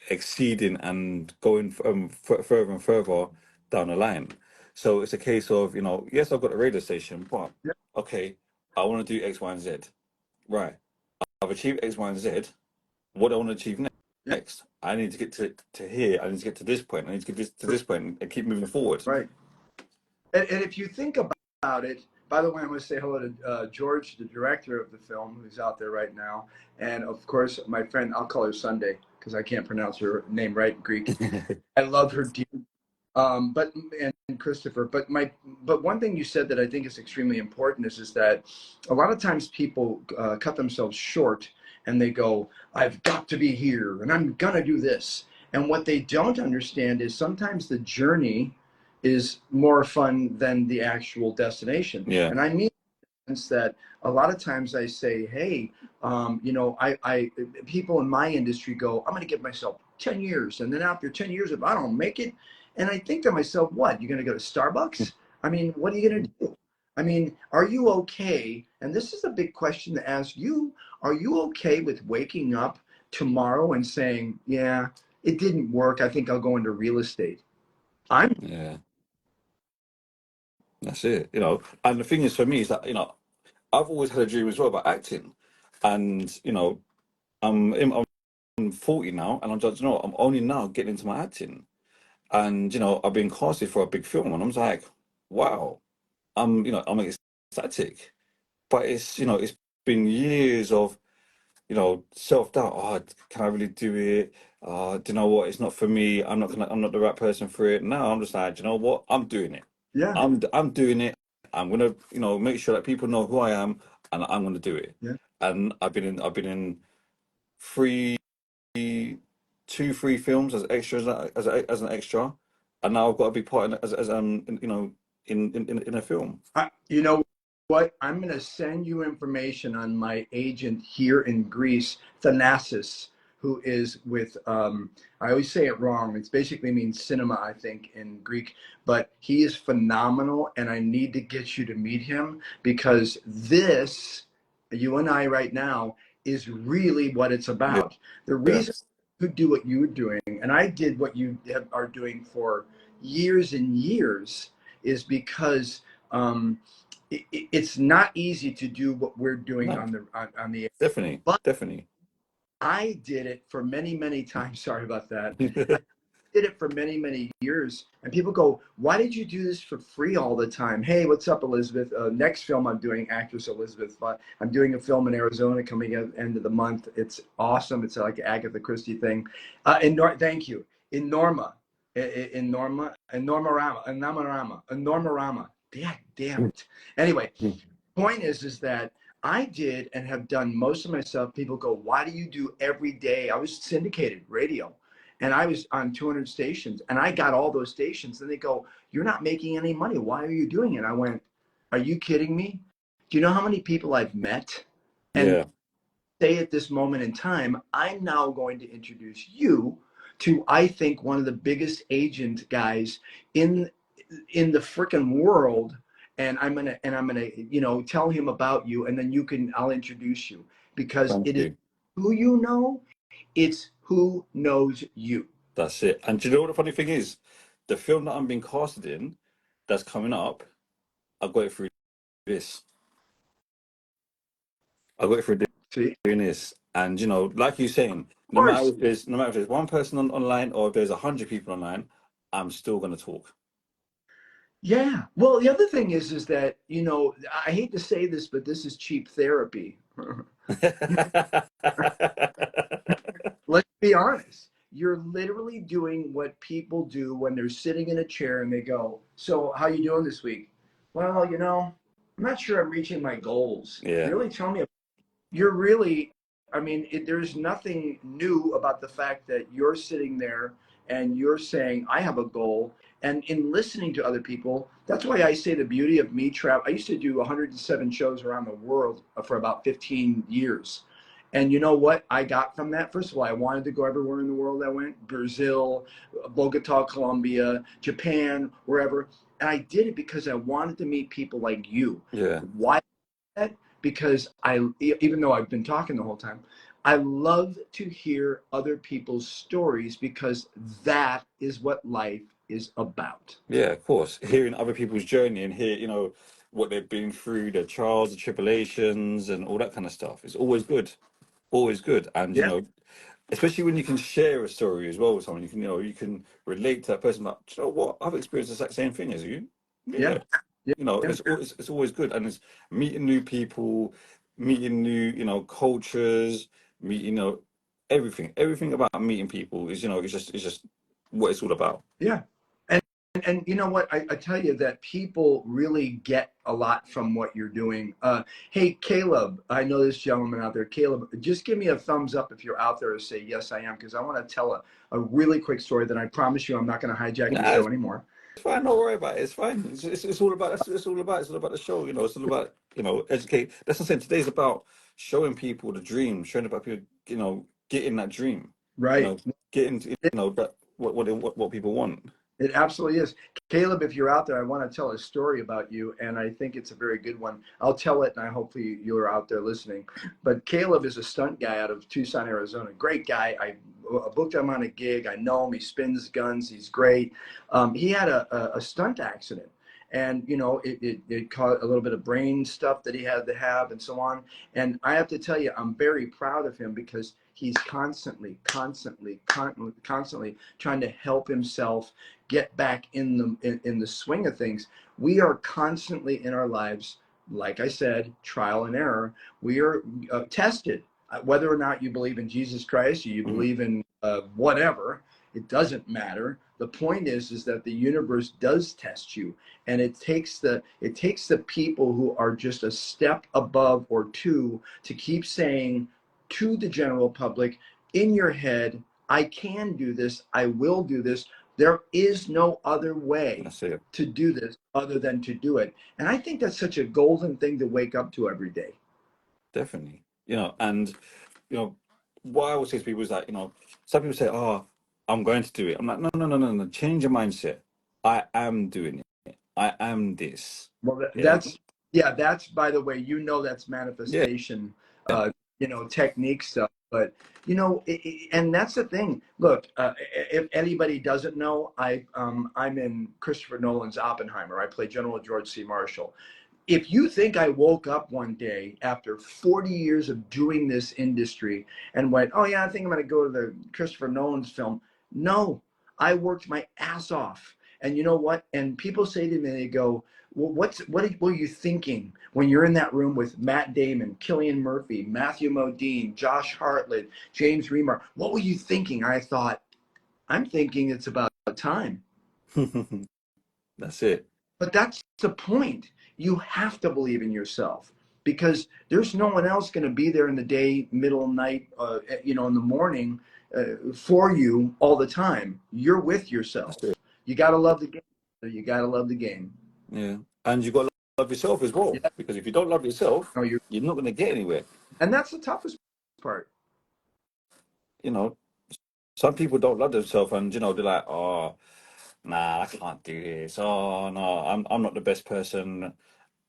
Speaker 3: exceeding and going further and further down the line. So it's a case of, you know, yes, I've got a radio station, but
Speaker 6: Yeah.
Speaker 3: okay, I want to do X, Y, and Z. Right. I've achieved X, Y, and Z. What do I want to achieve
Speaker 6: Yeah.
Speaker 3: next? I need to get to here. I need to get to this point. I need to get to this point and keep moving forward.
Speaker 6: Right. And if you think about it, by the way, I'm going to say hello to George, the director of the film, who's out there right now. And of course, my friend, I'll call her Sunday because I can't pronounce her name right in Greek. I love her dearly. And Christopher, but one thing you said that I think is extremely important is that a lot of times people cut themselves short and they go, I've got to be here and I'm gonna do this. And what they don't understand is sometimes the journey is more fun than the actual destination.
Speaker 3: Yeah.
Speaker 6: And I mean that a lot of times I say, hey, you know, I people in my industry go, I'm going to give myself 10 years. And then after 10 years, if I don't make it, and I think to myself, what, you're going to go to Starbucks? I mean, what are you going to do? I mean, are you okay? And this is a big question to ask you. Are you okay with waking up tomorrow and saying, yeah, it didn't work. I think I'll go into real estate. I'm
Speaker 3: Yeah. That's it. You know, and the thing is for me is that, you know, I've always had a dream as well about acting. And, you know, I'm 40 now and I'm just, you know, I'm only now getting into my acting. And, you know, I've been casted for a big film and I'm just like, wow, you know, I'm ecstatic. But it's, you know, it's been years of, you know, self-doubt. Oh, can I really do it? Do you know what? It's not for me. I'm not the right person for it. Now I'm just like, you know what? I'm doing it.
Speaker 6: yeah,
Speaker 3: I'm doing it. I'm gonna, you know, make sure that people know who I am and I'm gonna do it.
Speaker 6: yeah,
Speaker 3: And I've been in three 2, 3 films as extras as an extra, and now I've got to be part in, as you know, in a film.
Speaker 6: You know what? I'm going to send you information on my agent here in Greece, Thanasis, who is with, I always say it wrong. It basically means cinema, I think, in Greek, but he is phenomenal. And I need to get you to meet him, because this, you and I right now, is really what it's
Speaker 3: Yeah,
Speaker 6: about. The
Speaker 3: yeah,
Speaker 6: reason you do what you're doing, and I did what you are doing for years and years, is because it's not easy to do what we're doing
Speaker 3: no,
Speaker 6: on the,
Speaker 3: definitely,
Speaker 6: but
Speaker 3: definitely.
Speaker 6: I did it for many times. Sorry about that. I did it for many years, and people go, why did you do this for free all the time? Hey, what's up, Elizabeth? Next film I'm doing, actress Elizabeth, I'm doing a film in Arizona coming at the end of the month. It's awesome. It's like an Agatha Christie thing. Thank you. In Norma, in Norma, in Normarama, in Namarama, in Normarama. Damn it. Anyway, point is that I did and have done most of my stuff. People go, why do you do every day? I was syndicated radio, and I was on 200 stations, and I got all those stations. And they go, you're not making any money. Why are you doing it? I went, are you kidding me? Do you know how many people I've met? And
Speaker 3: Yeah,
Speaker 6: say at this moment in time, I'm now going to introduce you to, I think, one of the biggest agent guys in the freaking world. And I'm gonna tell him about you, and then I'll introduce you, because
Speaker 3: thank
Speaker 6: it is
Speaker 3: you.
Speaker 6: who you know, it's who knows you.
Speaker 3: That's it. And do you know what the funny thing is? The film that I'm being casted in, that's coming up, I got it through this. I got it through
Speaker 6: See,
Speaker 3: doing this, and you know, like you're saying,
Speaker 6: of course.
Speaker 3: no matter if there's one person online or if there's 100 people online, I'm still gonna talk.
Speaker 6: Yeah. Well, the other thing is that, I hate to say this, but this is cheap therapy. Let's be honest. You're literally doing what people do when they're sitting in a chair and they go, so how you doing this week? Well, I'm not sure I'm reaching my goals.
Speaker 3: Yeah,
Speaker 6: Really? Tell me. You're really, I mean, there's nothing new about the fact that you're sitting there and you're saying, I have a goal. And in listening to other people, that's why I say the beauty of me travel. I used to do 107 shows around the world for about 15 years. And you know what I got from that? First of all, I wanted to go everywhere in the world I went, Brazil, Bogota, Colombia, Japan, wherever. And I did it because I wanted to meet people like you.
Speaker 3: yeah,
Speaker 6: Why? That? Because even though I've been talking the whole time, I love to hear other people's stories, because that is what life is about.
Speaker 3: yeah. Of course, hearing other people's journey and hear, you know, what they've been through, their trials, the tribulations, and all that kind of stuff. It's always good, and you
Speaker 6: Yeah,
Speaker 3: know, especially when you can share a story as well with someone, you can relate to that person. Like, do you know what? I've experienced the exact same thing as you.
Speaker 6: yeah,
Speaker 3: Yeah,
Speaker 6: yeah,
Speaker 3: you know,
Speaker 6: yeah,
Speaker 3: it's always good, and it's meeting new people, meeting new, cultures, meet, everything about meeting people is, it's just what it's all about.
Speaker 6: yeah. And you know what? I tell you that people really get a lot from what you're doing. Hey, Caleb, I know this gentleman out there. Caleb, just give me a thumbs up if you're out there, or say, yes, I am, because I want to tell a really quick story that I promise you I'm not going to hijack your
Speaker 3: Nah,
Speaker 6: show anymore.
Speaker 3: it's fine. Don't worry about it. It's fine. It's all about. That's what it's all about. It's all about the show. It's all about educate. That's what I'm saying. Today's about showing people the dream, showing about people, getting that dream. You
Speaker 6: Right.
Speaker 3: know, getting to, that what people want.
Speaker 6: It absolutely is. Caleb, if you're out there, I want to tell a story about you, and I think it's a very good one. I'll tell it, and I hopefully you're out there listening. But Caleb is a stunt guy out of Tucson, Arizona. Great guy. I booked him on a gig. I know him. He spins guns. He's great. He had a stunt accident, and it caused a little bit of brain stuff that he had to have, and so on. And I have to tell you, I'm very proud of him, because he's constantly trying to help himself get back in the swing of things. We are constantly in our lives, like I said, trial and error. We are tested. Whether or not you believe in Jesus Christ, or you
Speaker 3: Hmm.
Speaker 6: believe in whatever, it doesn't matter. The point is that the universe does test you, and it takes the people who are just a step above or two to keep saying to the general public, in your head, I can do this. I will do this. There is no other way
Speaker 3: That's it.
Speaker 6: to do this other than to do it. And I think that's such a golden thing to wake up to every day.
Speaker 3: Definitely. And what I always say to people is that, some people say, "Oh, I'm going to do it." I'm like, no, no, no, no, no. Change your mindset. I am doing it. I am this.
Speaker 6: Well,
Speaker 3: Yeah.
Speaker 6: that's, by the way, that's
Speaker 3: Yeah.
Speaker 6: manifestation, technique stuff. But, and that's the thing. Look, if anybody doesn't know, I'm in Christopher Nolan's Oppenheimer. I play General George C. Marshall. If you think I woke up one day after 40 years of doing this industry and went, oh yeah, I think I'm going to go to the Christopher Nolan's film. No, I worked my ass off. And you know what? And people say to me, they go, well, what were you thinking when you're in that room with Matt Damon, Cillian Murphy, Matthew Modine, Josh Hartnett, James Remar? What were you thinking? I thought, I'm thinking it's about time.
Speaker 3: That's it.
Speaker 6: But that's the point. You have to believe in yourself because there's no one else going to be there in the day, middle of the night, in the morning for you all the time. You're with yourself. You got to love the game. You got to love the game.
Speaker 3: Yeah. And you got to love yourself as well.
Speaker 6: Yeah.
Speaker 3: Because if you don't love yourself,
Speaker 6: No,
Speaker 3: you're not going to get anywhere.
Speaker 6: And that's the toughest part.
Speaker 3: Some people don't love themselves and, they're like, oh, nah, I can't do this. Oh, no, I'm not the best person.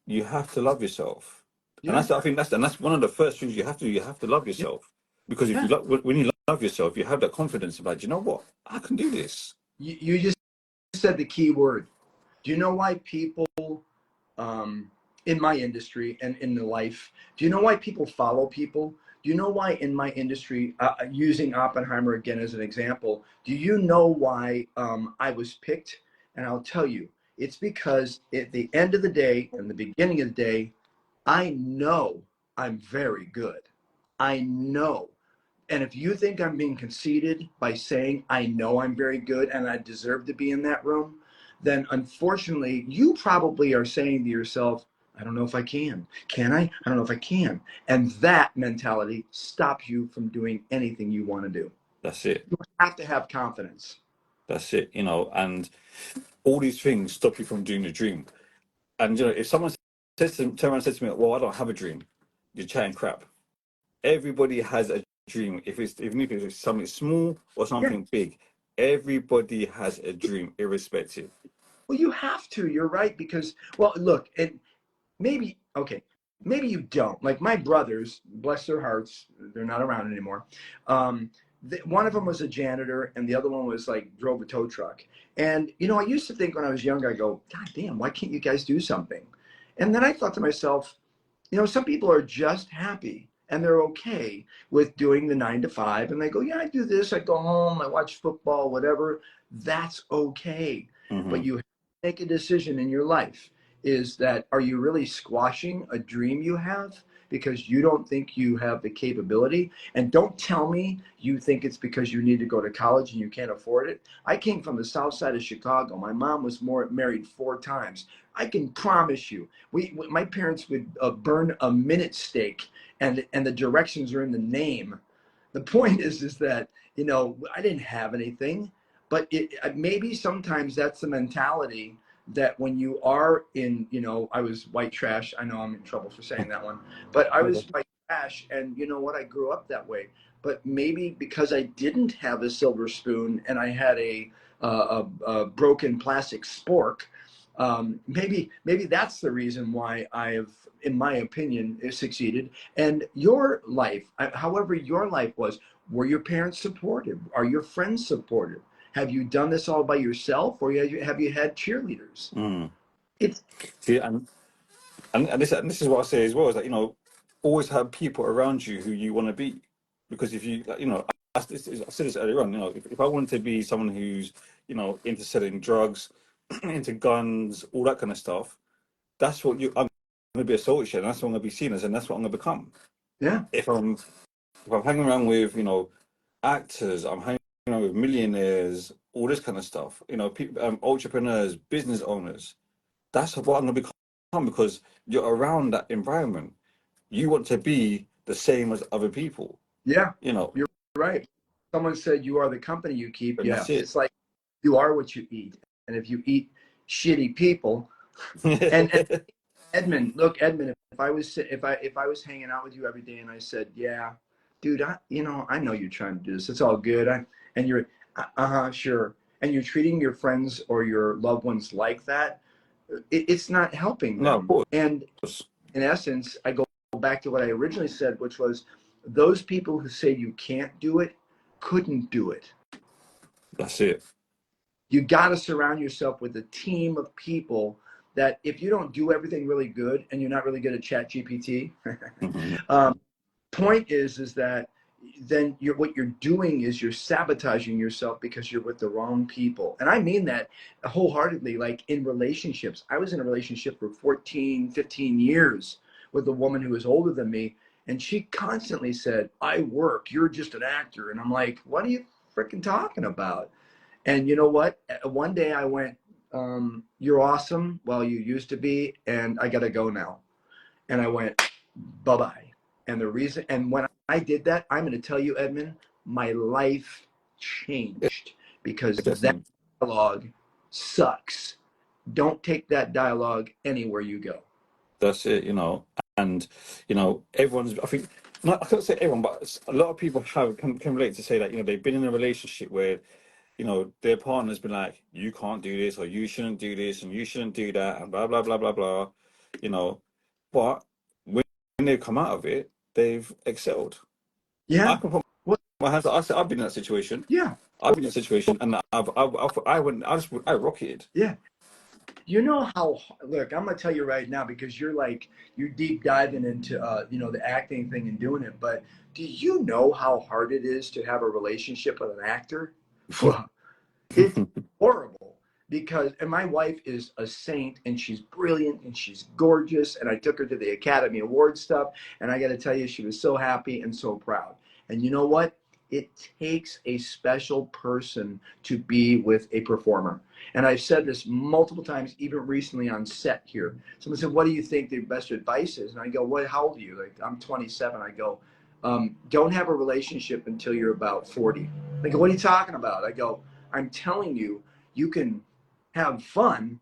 Speaker 3: You have to love yourself.
Speaker 6: Yeah.
Speaker 3: And I think that's one of the first things you have to do. You have to love yourself. Because if when you love yourself, you have that confidence about, you know what? I can do this.
Speaker 6: You just said the key word. Do you know why people in my industry and in the life, do you know why people follow people? Do you know why in my industry, using Oppenheimer again as an example, do you know why I was picked? And I'll tell you, it's because at the end of the day and the beginning of the day, I know I'm very good. I know. And if you think I'm being conceited by saying I know I'm very good and I deserve to be in that room, then unfortunately, you probably are saying to yourself, I don't know if I can. Can I? I don't know if I can. And that mentality stops you from doing anything you want to do.
Speaker 3: That's it.
Speaker 6: You have to have confidence.
Speaker 3: That's it, and all these things stop you from doing the dream. And, if someone turn around and says to me, well, I don't have a dream, you're chatting crap. Everybody has a dream. Even if it's something small or something big, everybody has a dream, irrespective.
Speaker 6: Well, you have to. You're right. Because, well, look, and maybe you don't. Like my brothers, bless their hearts, they're not around anymore. One of them was a janitor and the other one was drove a tow truck. And I used to think when I was younger, I go, God damn, why can't you guys do something? And then I thought to myself, some people are just happy and they're okay with doing the 9 to 5, and they go, yeah, I do this, I go home, I watch football, whatever. That's okay.
Speaker 3: Mm-hmm.
Speaker 6: But you have to make a decision in your life. Is that, are you really squashing a dream you have because you don't think you have the capability? And don't tell me you think it's because you need to go to college and you can't afford it. I came from the south side of Chicago. My mom was married 4 times. I can promise you, my parents would burn a minute steak, and the directions are in the name. The point is that, I didn't have anything, but maybe sometimes that's the mentality that when you are in, I was white trash. I know I'm in trouble for saying that one, but I was white trash, and you know what? I grew up that way. But maybe because I didn't have a silver spoon and I had a broken plastic spork, maybe that's the reason why I've, in my opinion, succeeded. And your life, however your life was, were your parents supportive? Are your friends supportive? Have you done this all by yourself, or have you had cheerleaders?
Speaker 3: See, and this is what I say as well, is that, always have people around you who you want to be. Because if you, I said this earlier on, if I wanted to be someone who's, into selling drugs, into guns, all that kind of stuff, that's what I'm going to be associated, and that's what I'm going to be seen as, and that's what I'm going to become.
Speaker 6: Yeah.
Speaker 3: If I'm hanging around with, actors, I'm hanging around with millionaires, all this kind of stuff, people, entrepreneurs, business owners, that's what I'm going to become, because you're around that environment. You want to be the same as other people.
Speaker 6: Yeah. You're right. someone said you are the company you keep.
Speaker 3: And
Speaker 6: Yeah,
Speaker 3: that's it.
Speaker 6: it's like you are what you eat, and if you eat shitty people, and Edmund, look, Edmund, if I was hanging out with you every day and I said, yeah, dude, I know you're trying to do this. It's all good. And you're, sure. And you're treating your friends or your loved ones like that. It's not helping
Speaker 3: No, of
Speaker 6: them.
Speaker 3: course.
Speaker 6: And in essence, I go back to what I originally said, which was those people who say you can't do it couldn't do it.
Speaker 3: That's it.
Speaker 6: You got to surround yourself with a team of people that if you don't do everything really good and you're not really good at chat GPT, point is that then what you're doing is you're sabotaging yourself because you're with the wrong people. And I mean that wholeheartedly, like in relationships. I was in a relationship for 14, 15 years with a woman who was older than me. And she constantly said, I work, you're just an actor. And I'm like, what are you freaking talking about? And you know what? One day I went, you're awesome. Well, you used to be, and I got to go now. And I went, bye-bye. And the reason, and when I did that, I'm going to tell you, Edmund, my life changed because that
Speaker 3: Definitely.
Speaker 6: dialogue sucks. Don't take that dialogue anywhere you go.
Speaker 3: That's it, and everyone's. I think not. I can't say everyone, but a lot of people can relate to say that they've been in a relationship where their partner's been like, you can't do this, or you shouldn't do this, and you shouldn't do that, and blah blah blah blah blah. But when they've come out of it, they've excelled.
Speaker 6: Yeah.
Speaker 3: I can put my hands up. I've been in that situation.
Speaker 6: Yeah.
Speaker 3: I've been in that situation, and I rocketed.
Speaker 6: Yeah. You know how, look, I'm going to tell you right now, because you're deep diving into, the acting thing and doing it. But do you know how hard it is to have a relationship with an actor? It's horrible and my wife is a saint and she's brilliant and she's gorgeous. And I took her to the Academy Award stuff. And I got to tell you, she was so happy and so proud. And you know what? It takes a special person to be with a performer. And I've said this multiple times, even recently on set here. Someone said, what do you think the best advice is? And I go, how old are you? Like, I'm 27. I go, don't have a relationship until you're about 40. They go, what are you talking about? I go, I'm telling you, you can have fun,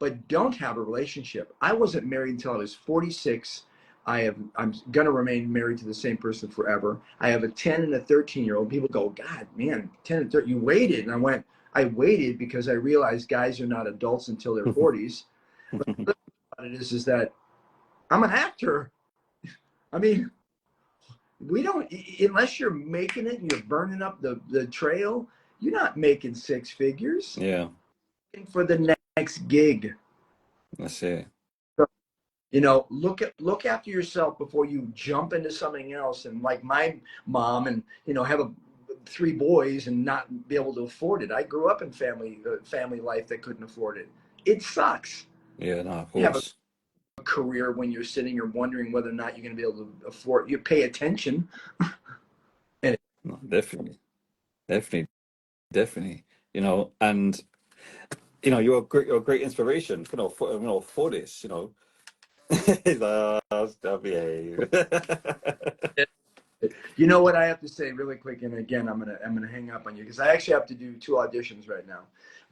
Speaker 6: but don't have a relationship. I wasn't married until I was 46. I'm going to remain married to the same person forever. I have a 10 and a 13-year-old. People go, God, man, 10 and 13, you waited. And I waited because I realized guys are not adults until their 40s. But the thing about it is that I'm an actor. I mean, we don't, unless you're making it and you're burning up the trail, you're not making six figures.
Speaker 3: Yeah.
Speaker 6: For the next gig.
Speaker 3: That's it.
Speaker 6: Look after yourself before you jump into something else. And like my mom, and have 3 boys and not be able to afford it. I grew up in family life that couldn't afford it. It sucks.
Speaker 3: Yeah, no, of
Speaker 6: You have
Speaker 3: course.
Speaker 6: a career when you're sitting here wondering whether or not you're going to be able to afford. You pay attention.
Speaker 3: No, definitely. And you're a great inspiration, for this, He's like, oh, stop behave.
Speaker 6: You know what I have to say really quick, and again, I'm gonna hang up on you because I actually have to do 2 auditions right now.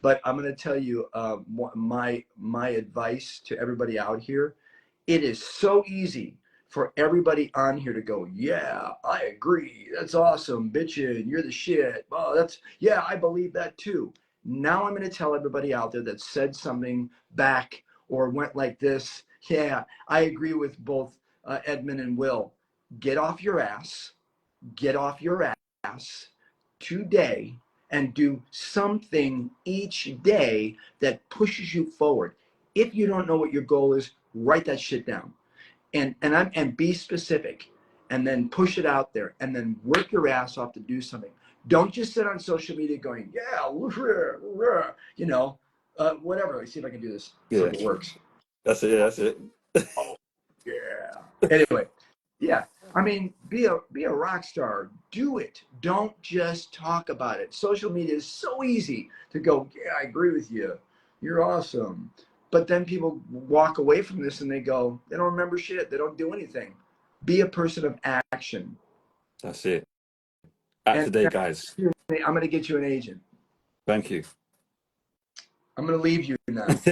Speaker 6: But I'm gonna tell you my advice to everybody out here. It is so easy for everybody on here to go, yeah, I agree. That's awesome, bitchin'. You're the shit. Oh, yeah, I believe that too. Now I'm gonna tell everybody out there that said something back or went like this. Yeah, I agree with both Edmund and Will. Get off your ass today and do something each day that pushes you forward. If you don't know what your goal is, write that shit down and be specific, and then push it out there, and then work your ass off to do something. Don't just sit on social media going, yeah, whatever. Let's see if I can do this.
Speaker 3: Yeah.
Speaker 6: So it works.
Speaker 3: That's it.
Speaker 6: Oh, yeah. Anyway, yeah. I mean, be a rock star. Do it. Don't just talk about it. Social media is so easy to go, yeah, I agree with you. You're awesome. But then people walk away from this and they go, they don't remember shit. They don't do anything. Be a person of action.
Speaker 3: That's it. Act
Speaker 6: And
Speaker 3: today, guys.
Speaker 6: I'm going to get you an agent.
Speaker 3: Thank you.
Speaker 6: I'm going to leave you now. It's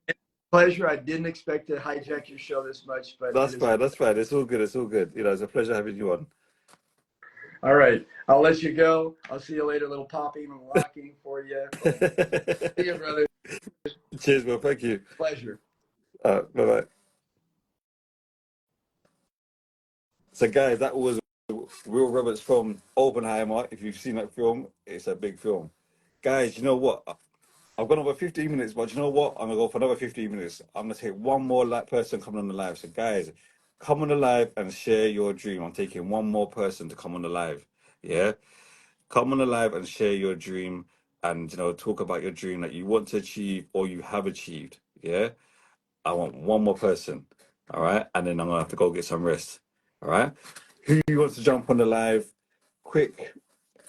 Speaker 6: a pleasure. I didn't expect to hijack your show this much, but
Speaker 3: That's fine. That's fine. It's all good. It's all good. You know, it's a pleasure having you on.
Speaker 6: all right. I'll let you go. I'll see you later. Little popping and locking for you. See you, brother.
Speaker 3: Cheers, bro. Thank you.
Speaker 6: Pleasure.
Speaker 3: Bye-bye. So, guys, that was Will Roberts from Oppenheimer. If you've seen that film, it's a big film. Guys, you know what? I've gone over 15 minutes, but you know what? I'm going to go for another 15 minutes. I'm going to take one more person coming on the live. So, guys, come on the live and share your dream. I'm taking one more person to come on the live. Yeah? Come on the live and share your dream and, you know, talk about your dream that you want to achieve or you have achieved. Yeah? I want one more person. All right? And then I'm going to have to go get some rest. All right? Who wants to jump on the live? Quick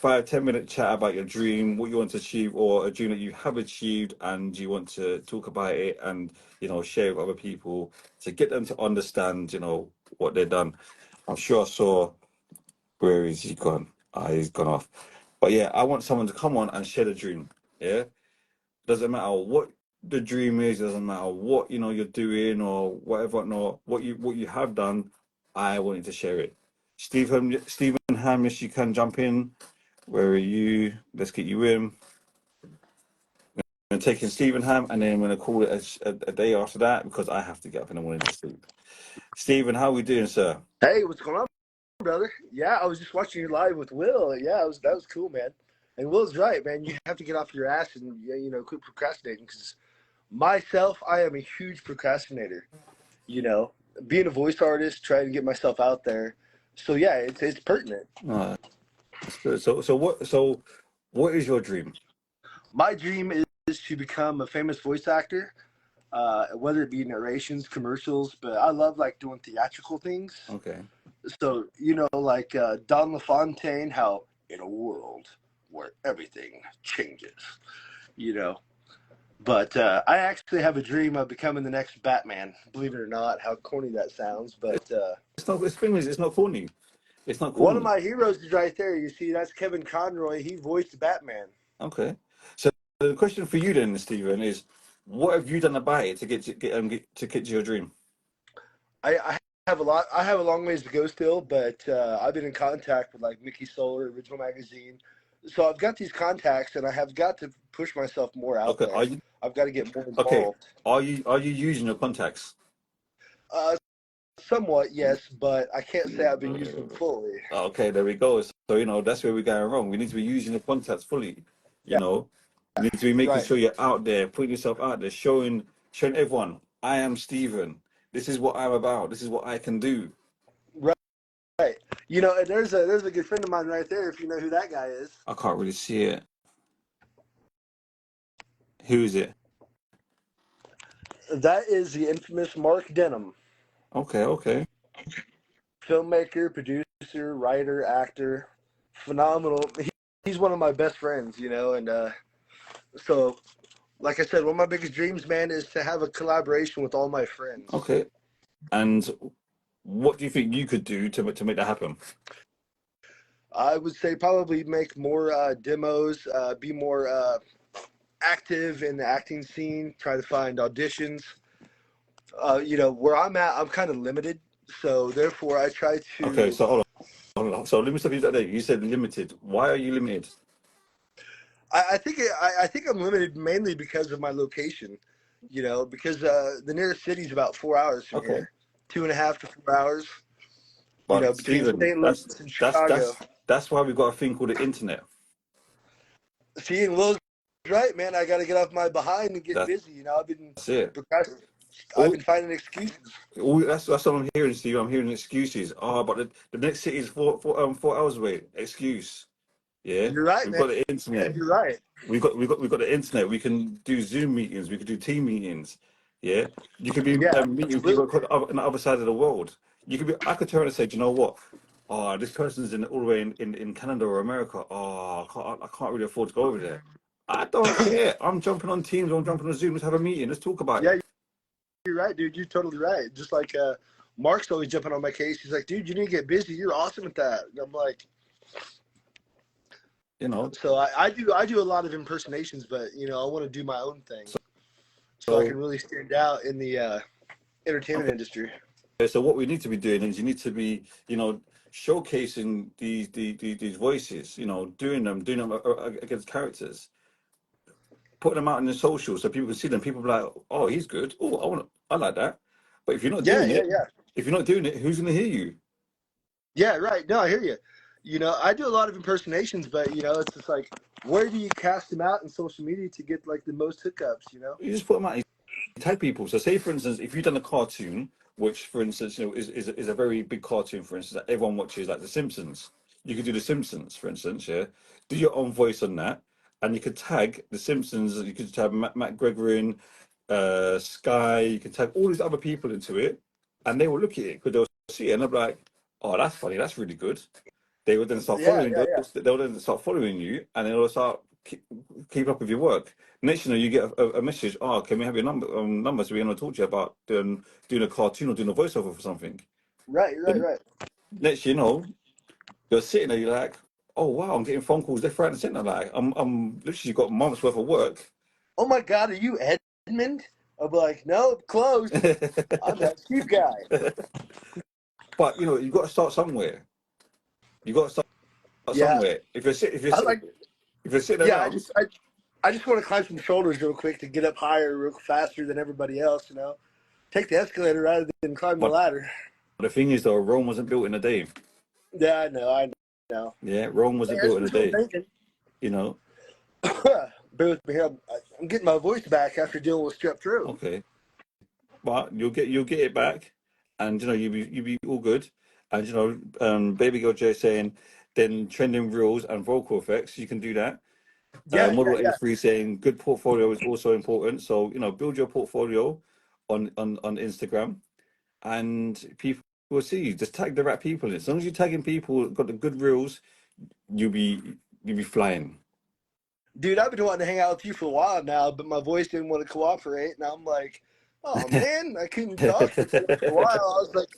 Speaker 3: 5-10 minute chat about your dream, what you want to achieve, or a dream that you have achieved and you want to talk about it and, you know, share with other people to get them to understand, you know, what they've done. I'm sure I saw, where is he gone? He's gone off. But yeah, I want someone to come on and share the dream. Yeah. Doesn't matter what the dream is, doesn't matter what, you know, you're doing or whatever, no, what you have done, I want you to share it. Stephen Hamish, you can jump in. Where are you? Let's get you in. I'm taking Stephen Ham, and then I'm going to call it a day after that because I have to get up in the morning to sleep. Stephen, how are we doing, sir?
Speaker 7: Hey, what's going on, brother? Yeah, I was just watching you live with Will. Yeah, that was cool, man. And Will's right, man. You have to get off your ass and quit procrastinating. Because myself, I am a huge procrastinator. You know, being a voice artist, trying to get myself out there. So yeah, it's pertinent.
Speaker 3: That's good. So what is your dream?
Speaker 7: My dream is to become a famous voice actor, whether it be narrations, commercials. But I love like doing theatrical things.
Speaker 3: Okay.
Speaker 7: So, like Don LaFontaine, how in a world where everything changes, But I actually have a dream of becoming the next Batman, believe it or not, how corny that sounds. But
Speaker 3: It's not. It's not corny. It's not
Speaker 7: one
Speaker 3: corny.
Speaker 7: of my heroes is right there. You see, that's Kevin Conroy. He voiced Batman.
Speaker 3: Okay. So the question for you then, Stephen, is what have you done about it to get to your dream?
Speaker 7: I have a lot. I have a long ways to go still, but I've been in contact with like Mickey Solar, Original Magazine. So I've got these contacts, and I have got to push myself more out
Speaker 3: Okay.
Speaker 7: there. I've got to get more involved.
Speaker 3: Okay. Are you using your contacts?
Speaker 7: Somewhat, yes, but I can't say I've been using them fully.
Speaker 3: Okay, there we go. So that's where we're going wrong. We need to be using the contacts fully. You know, you need to be making sure you're out there, putting yourself out there, showing everyone, I am Stephen. This is what I'm about. This is what I can do.
Speaker 7: Right. And there's a good friend of mine right there. If you know who that guy is.
Speaker 3: I can't really see it. Who is it?
Speaker 7: That is the infamous Mark Denham.
Speaker 3: Okay.
Speaker 7: Filmmaker, producer, writer, actor, phenomenal. He's one of my best friends, and so, like I said, one of my biggest dreams, man, is to have a collaboration with all my friends.
Speaker 3: Okay. And what do you think you could do to make that happen?
Speaker 7: I would say probably make more demos, be more active in the acting scene, try to find auditions. Where I'm at, I'm kind of limited, so therefore I try to.
Speaker 3: Okay, so hold on. So let me stop you there. You said limited. Why are you limited?
Speaker 7: I think I'm limited mainly because of my location. Because the nearest city is about 4 hours from here, 2.5 to 4 hours.
Speaker 3: But
Speaker 7: between
Speaker 3: Stephen,
Speaker 7: St. Louis and Chicago.
Speaker 3: That's why we've got a thing called the internet.
Speaker 7: See, and Will's right, man. I got to get off my behind and get busy. I've been procrastinating. I've been finding excuses.
Speaker 3: That's what I'm hearing, Steve. I'm hearing excuses. But the next city is 4 hours away. Excuse. Yeah,
Speaker 7: you're right.
Speaker 3: We've
Speaker 7: man.
Speaker 3: got the internet.
Speaker 7: You're right.
Speaker 3: We've got the internet. We can do Zoom meetings. We can do team meetings. Yeah, you could be meeting people on the other side of the world. I could turn around and say, do you know what? Oh, this person's all the way in Canada or America. Oh, I can't really afford to go over there. I don't care. I'm jumping on Teams. I'm jumping on Zoom. Let's have a meeting. Let's talk about it.
Speaker 7: You're right, dude. You're totally right. Just like Mark's always jumping on my case. He's like, dude, you need to get busy. You're awesome at that. And I'm like,
Speaker 3: You know,
Speaker 7: so I do a lot of impersonations, but I want to do my own thing so I can really stand out in the entertainment industry.
Speaker 3: so what we need to be doing is you need to be, showcasing these voices, doing them against characters, putting them out in the social so people can see them. People be like, oh, he's good. Oh, I like that. But if you're not
Speaker 7: Yeah,
Speaker 3: doing
Speaker 7: yeah,
Speaker 3: it,
Speaker 7: yeah.
Speaker 3: if you're not doing it, who's going to hear you?
Speaker 7: Yeah, right. No, I hear you. I do a lot of impersonations, but it's just like, where do you cast them out in social media to get like the most hookups?
Speaker 3: You just put them out. You tag people. So say, for instance, if you've done a cartoon, which, for instance, is a very big cartoon, for instance, that everyone watches, like The Simpsons. You could do The Simpsons, for instance, yeah. Do your own voice on that, and you could tag The Simpsons. You could tag Matt Gregorin, Sky. You could tag all these other people into it, and they will look at it because they'll see it and they'll be like, "Oh, that's funny. That's really good." They would then start
Speaker 7: Yeah,
Speaker 3: following.
Speaker 7: yeah, yeah.
Speaker 3: They'll then start following you, and then they'll start keep up with your work. Next, you get a message. Oh, can we have your number so we're going to talk to you about doing a cartoon or doing a voiceover for something.
Speaker 7: Right, right,
Speaker 3: Then
Speaker 7: right.
Speaker 3: next, you're sitting there. You're like, oh wow, I'm getting phone calls left, right, and center. Like, I'm literally got months worth of work.
Speaker 7: Oh my God, are you Edmund? I'll be like, nope, close. I'm that Steve guy.
Speaker 3: But you've got to start somewhere. You got to start
Speaker 7: Yeah,
Speaker 3: somewhere. If you're sitting
Speaker 7: yeah.
Speaker 3: around,
Speaker 7: I just want to climb some shoulders real quick to get up higher, real faster than everybody else. Take the escalator rather than climb the
Speaker 3: but
Speaker 7: ladder.
Speaker 3: the thing is, though, Rome wasn't built in a day.
Speaker 7: Yeah, I know.
Speaker 3: Yeah, Rome
Speaker 7: Hey,
Speaker 3: wasn't
Speaker 7: that's
Speaker 3: built in a
Speaker 7: wishful
Speaker 3: day.
Speaker 7: thinking. Bear with me here. I'm getting my voice back after dealing with strep throat.
Speaker 3: Okay, but you'll get it back, and you'll be all good. And Baby Girl J saying, then trending reels and vocal effects, you can do that.
Speaker 7: Yeah,
Speaker 3: Model
Speaker 7: yeah, yeah.
Speaker 3: A3 saying good portfolio is also important. So build your portfolio on Instagram, and people will see you. Just tag the right people in. As long as you're tagging people, got the good reels, you'll be flying.
Speaker 7: Dude, I've been wanting to hang out with you for a while now, but my voice didn't want to cooperate, and I'm like, oh man, I couldn't talk for a while. I was like,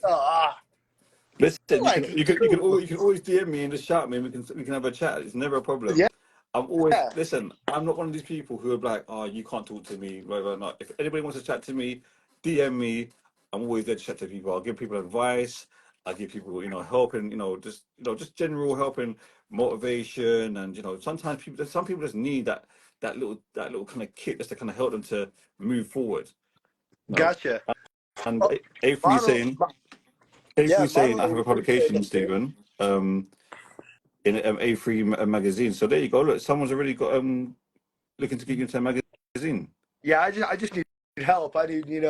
Speaker 3: Listen,
Speaker 7: like he's
Speaker 3: you can
Speaker 7: cool.
Speaker 3: always DM me and just shout me. And we can have a chat. It's never a problem.
Speaker 7: Yeah,
Speaker 3: I'm always listen. I'm not one of these people who are like, oh, you can't talk to me, whatever. Not. If anybody wants to chat to me, DM me. I'm always there to chat to people. I'll give people advice. I give people, help and just general help and motivation. And sometimes some people just need that little kind of kick just to kind of help them to move forward.
Speaker 7: Gotcha.
Speaker 3: And
Speaker 7: Oh,
Speaker 3: A3 saying.
Speaker 7: yeah,
Speaker 3: A3 saying I have a
Speaker 7: model
Speaker 3: publication, Stephen, in A3 magazine. So there you go. Look, someone's already got looking to get you into a magazine.
Speaker 7: Yeah, I just need help. I need,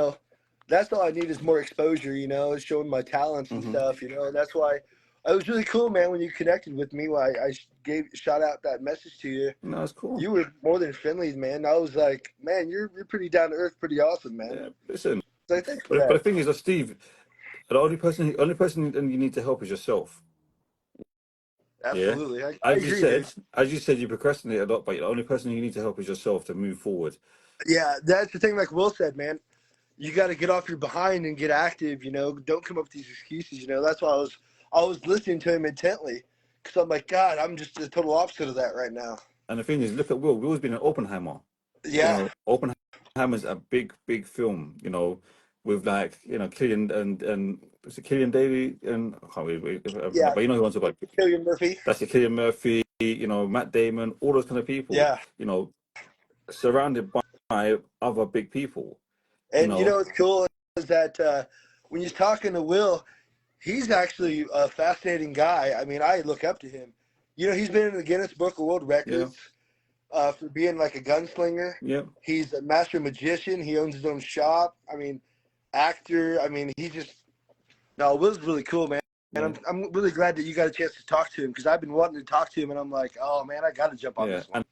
Speaker 7: that's all I need is more exposure, showing my talents and stuff, That's why it was really cool, man, when you connected with me. Why I shout out that message to you.
Speaker 3: No, that's cool.
Speaker 7: You were more than friendly, man. I was like, man, you're pretty down to earth, pretty awesome, man.
Speaker 3: Yeah, listen.
Speaker 7: So thanks for
Speaker 3: But the
Speaker 7: that.
Speaker 3: thing is, Steve, the only person you need to help is yourself.
Speaker 7: Absolutely.
Speaker 3: Yeah.
Speaker 7: I agree, dude.
Speaker 3: As you said, you procrastinate a lot, but the only person you need to help is yourself to move forward.
Speaker 7: Yeah, that's the thing. Like Will said, man, you got to get off your behind and get active. Don't come up with these excuses. That's why I was listening to him intently because I'm like, God, I'm just the total opposite of that right now.
Speaker 3: And the thing is, look at Will. Will's been an Oppenheimer.
Speaker 7: Yeah.
Speaker 3: Oppenheimer's a big film. With like Killian and is it Killian Daly and I can't wait,
Speaker 7: Yeah.
Speaker 3: but who wants about
Speaker 7: Cillian Murphy.
Speaker 3: That's it, Killian Murphy. Matt Damon, all those kind of people.
Speaker 7: Yeah.
Speaker 3: Surrounded by other big people.
Speaker 7: And what's cool is that when you're talking to Will, he's actually a fascinating guy. I mean, I look up to him. He's been in the Guinness Book of World Records for being like a gunslinger.
Speaker 3: Yeah.
Speaker 7: He's a master magician. He owns his own shop. I mean, actor. I mean, Will's really cool, man. And I'm really glad that you got a chance to talk to him because I've been wanting to talk to him, and I'm like, oh man, I got to jump on this one.
Speaker 3: And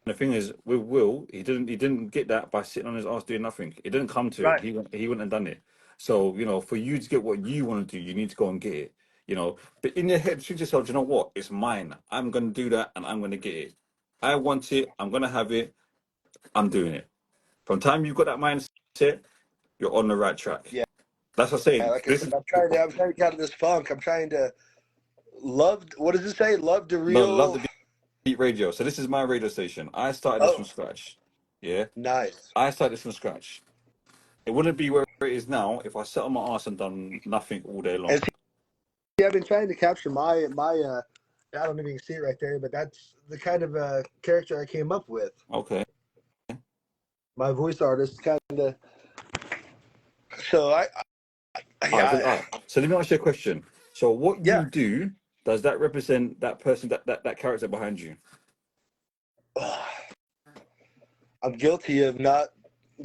Speaker 3: the thing is, with Will, he didn't get that by sitting on his ass doing nothing. It didn't come to him. He wouldn't have done it. So for you to get what you want to do, you need to go and get it. But in your head, shoot yourself. You know what? It's mine. I'm gonna do that, and I'm gonna get it. I want it. I'm gonna have it. I'm doing it. From the time you've got that mindset, you're on the right track.
Speaker 7: Yeah.
Speaker 3: That's what I'm saying.
Speaker 7: like I
Speaker 3: This
Speaker 7: said,
Speaker 3: is
Speaker 7: I'm trying to get out of this funk. I'm trying to love. What does it say? Love the
Speaker 3: no love
Speaker 7: real.
Speaker 3: the beat radio. So this is my radio station. I started this from
Speaker 7: Oh,
Speaker 3: scratch. Yeah,
Speaker 7: nice.
Speaker 3: I started this from scratch. It wouldn't be where it is now if I sat on my ass and done nothing all day
Speaker 7: And
Speaker 3: long.
Speaker 7: see, I've been trying to capture my. I don't know if you can see it right there, but that's the kind of character I came up with.
Speaker 3: Okay.
Speaker 7: My voice artist kind of. So
Speaker 3: All right. So,
Speaker 7: yeah,
Speaker 3: all right. So let me ask you a question. So what
Speaker 7: yeah.
Speaker 3: you do, does that represent that person, that character behind you?
Speaker 7: I'm guilty of not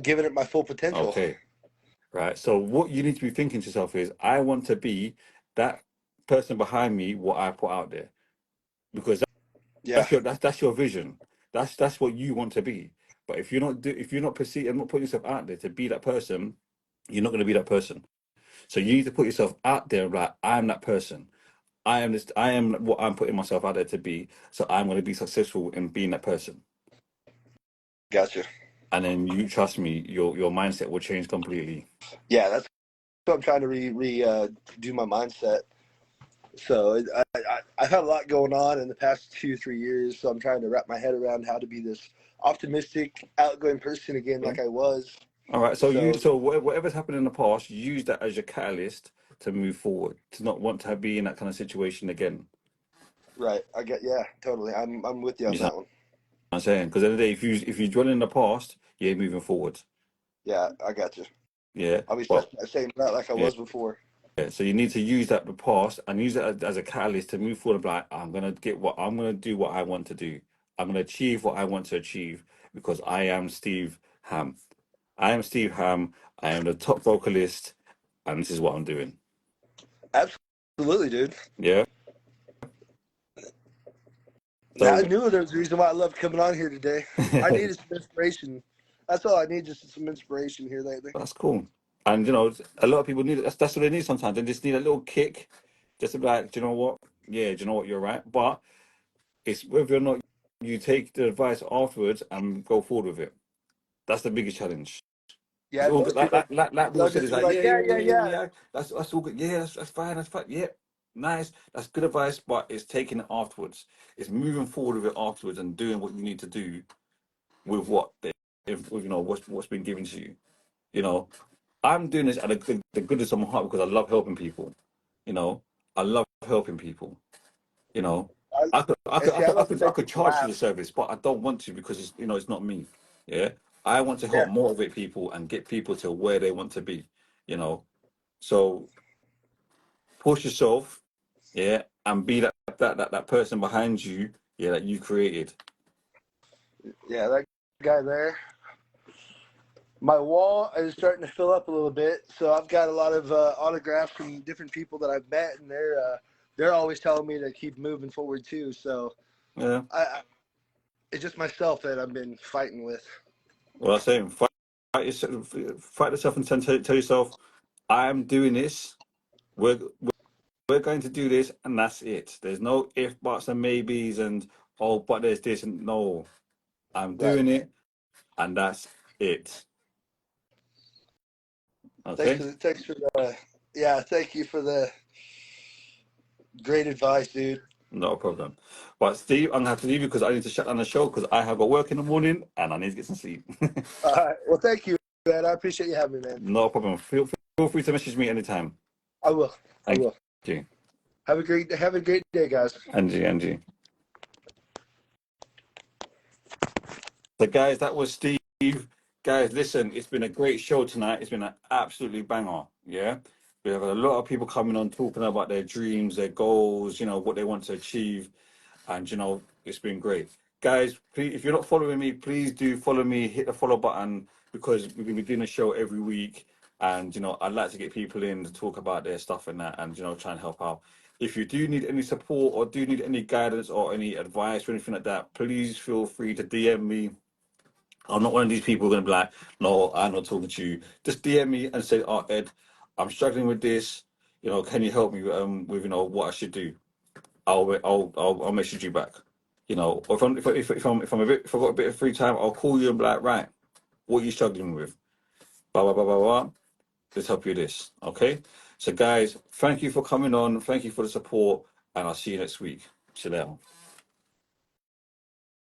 Speaker 7: giving it my full potential.
Speaker 3: Okay. Right. So what you need to be thinking to yourself is, I want to be that person behind me, what I put out there, because
Speaker 7: Yeah,
Speaker 3: that's your vision. That's what you want to be. But if you're not perceiving and not putting yourself out there to be that person, you're not going to be that person. So you need to put yourself out there. Like, I'm that person. I am this. I am what I'm putting myself out there to be. So I'm going to be successful in being that person.
Speaker 7: gotcha.
Speaker 3: And then you trust me, your mindset will change completely.
Speaker 7: Yeah, that's what I'm trying to do my mindset. So I've had a lot going on in the past 2-3 years. So I'm trying to wrap my head around how to be this optimistic, outgoing person again,
Speaker 3: Yeah.
Speaker 7: like I was.
Speaker 3: All right.
Speaker 7: So
Speaker 3: So whatever's happened in the past, use that as your catalyst to move forward. To not want to be in that kind of situation again.
Speaker 7: right, yeah, totally. I'm with you
Speaker 3: You
Speaker 7: on
Speaker 3: know
Speaker 7: that one.
Speaker 3: what I'm saying? Because at the end of the day, if you dwell in the past, you're moving forward.
Speaker 7: Yeah, I got you.
Speaker 3: Yeah.
Speaker 7: I'll be
Speaker 3: But
Speaker 7: saying that like I
Speaker 3: yeah.
Speaker 7: was before.
Speaker 3: Yeah, so you need to use that the past and use it as a catalyst to move forward. Like, I'm gonna do what I want to do. I'm gonna achieve what I want to achieve because I am Steve Ham. I am Steve Ham. I am the top vocalist, and this is what I'm doing.
Speaker 7: Absolutely, dude.
Speaker 3: Yeah.
Speaker 7: Now I
Speaker 3: So
Speaker 7: knew there was a reason why I loved coming on here today. I needed some inspiration. That's all I need, just some inspiration here lately.
Speaker 3: that's cool. And a lot of people need that's what they need sometimes. They just need a little kick, just to be like, do you know what? Yeah, do you know what? You're right. But it's whether or not you take the advice afterwards and go forward with it. That's the biggest challenge. It's
Speaker 7: Yeah,
Speaker 3: all good.
Speaker 7: most people
Speaker 3: Like Will
Speaker 7: they'll
Speaker 3: said,
Speaker 7: just
Speaker 3: it's
Speaker 7: be
Speaker 3: like,
Speaker 7: like,
Speaker 3: yeah,
Speaker 7: yeah,
Speaker 3: yeah,
Speaker 7: yeah,
Speaker 3: yeah, yeah,
Speaker 7: yeah.
Speaker 3: yeah. That's all good. Yeah, that's fine. That's fine. Yeah, nice. That's good advice, but it's taking it afterwards. It's moving forward with it afterwards and doing what you need to do with with what's been given to you. You know, I'm doing this out of the goodness of my heart because I love helping people. You know, I love helping people. You know,
Speaker 7: I, and see, I love to
Speaker 3: I
Speaker 7: make
Speaker 3: could
Speaker 7: people
Speaker 3: charge for
Speaker 7: laugh.
Speaker 3: the service, but I don't want to because it's not me. Yeah, I want to
Speaker 7: Yeah,
Speaker 3: help motivate people and get people to where they want to be. You know, so push yourself, yeah, and be that person behind you, yeah, that you created.
Speaker 7: yeah, that guy there. My wall is starting to fill up a little bit, so I've got a lot of autographs from different people that I've met, and they're always telling me to keep moving forward too. So
Speaker 3: Yeah.
Speaker 7: it's just myself that I've been fighting with.
Speaker 3: Well, I'm saying fight yourself and tell yourself, I'm doing this. We're going to do this, and that's it. There's no if, buts, and maybes, and oh, but there's this, and no. I'm
Speaker 7: Right.
Speaker 3: doing it, and that's it. Okay,
Speaker 7: Thanks for the thank you for the great advice, dude.
Speaker 3: not a problem. But Steve, I'm gonna have to leave you because I need to shut down the show because I have got work in the morning and I need to get some sleep.
Speaker 7: All right. Well, thank you, man. I appreciate you having me, man.
Speaker 3: No problem. Feel free to message me anytime.
Speaker 7: I will. I
Speaker 3: Thank
Speaker 7: will.
Speaker 3: you,
Speaker 7: Have a great day, guys.
Speaker 3: Angie. So, guys, that was Steve. Guys, listen, it's been a great show tonight. It's been an absolutely banger. Yeah, we have a lot of people coming on talking about their dreams, their goals, what they want to achieve, and it's been great. Guys, please, if you're not following me, please do follow me. Hit the follow button because we're gonna be doing a show every week, and I'd like to get people in to talk about their stuff and that, and try and help out. If you do need any support or do need any guidance or any advice or anything like that, please feel free to DM me. I'm not one of these people who are going to be like, no, I'm not talking to you. Just DM me and say, oh, Ed, I'm struggling with this. Can you help me with what I should do? I'll message you back. Or if I've got a bit of free time, I'll call you and be like, right, what are you struggling with? Blah blah blah blah blah. let's help you with this. Okay. So guys, thank you for coming on. Thank you for the support, and I'll see you next week. See you later.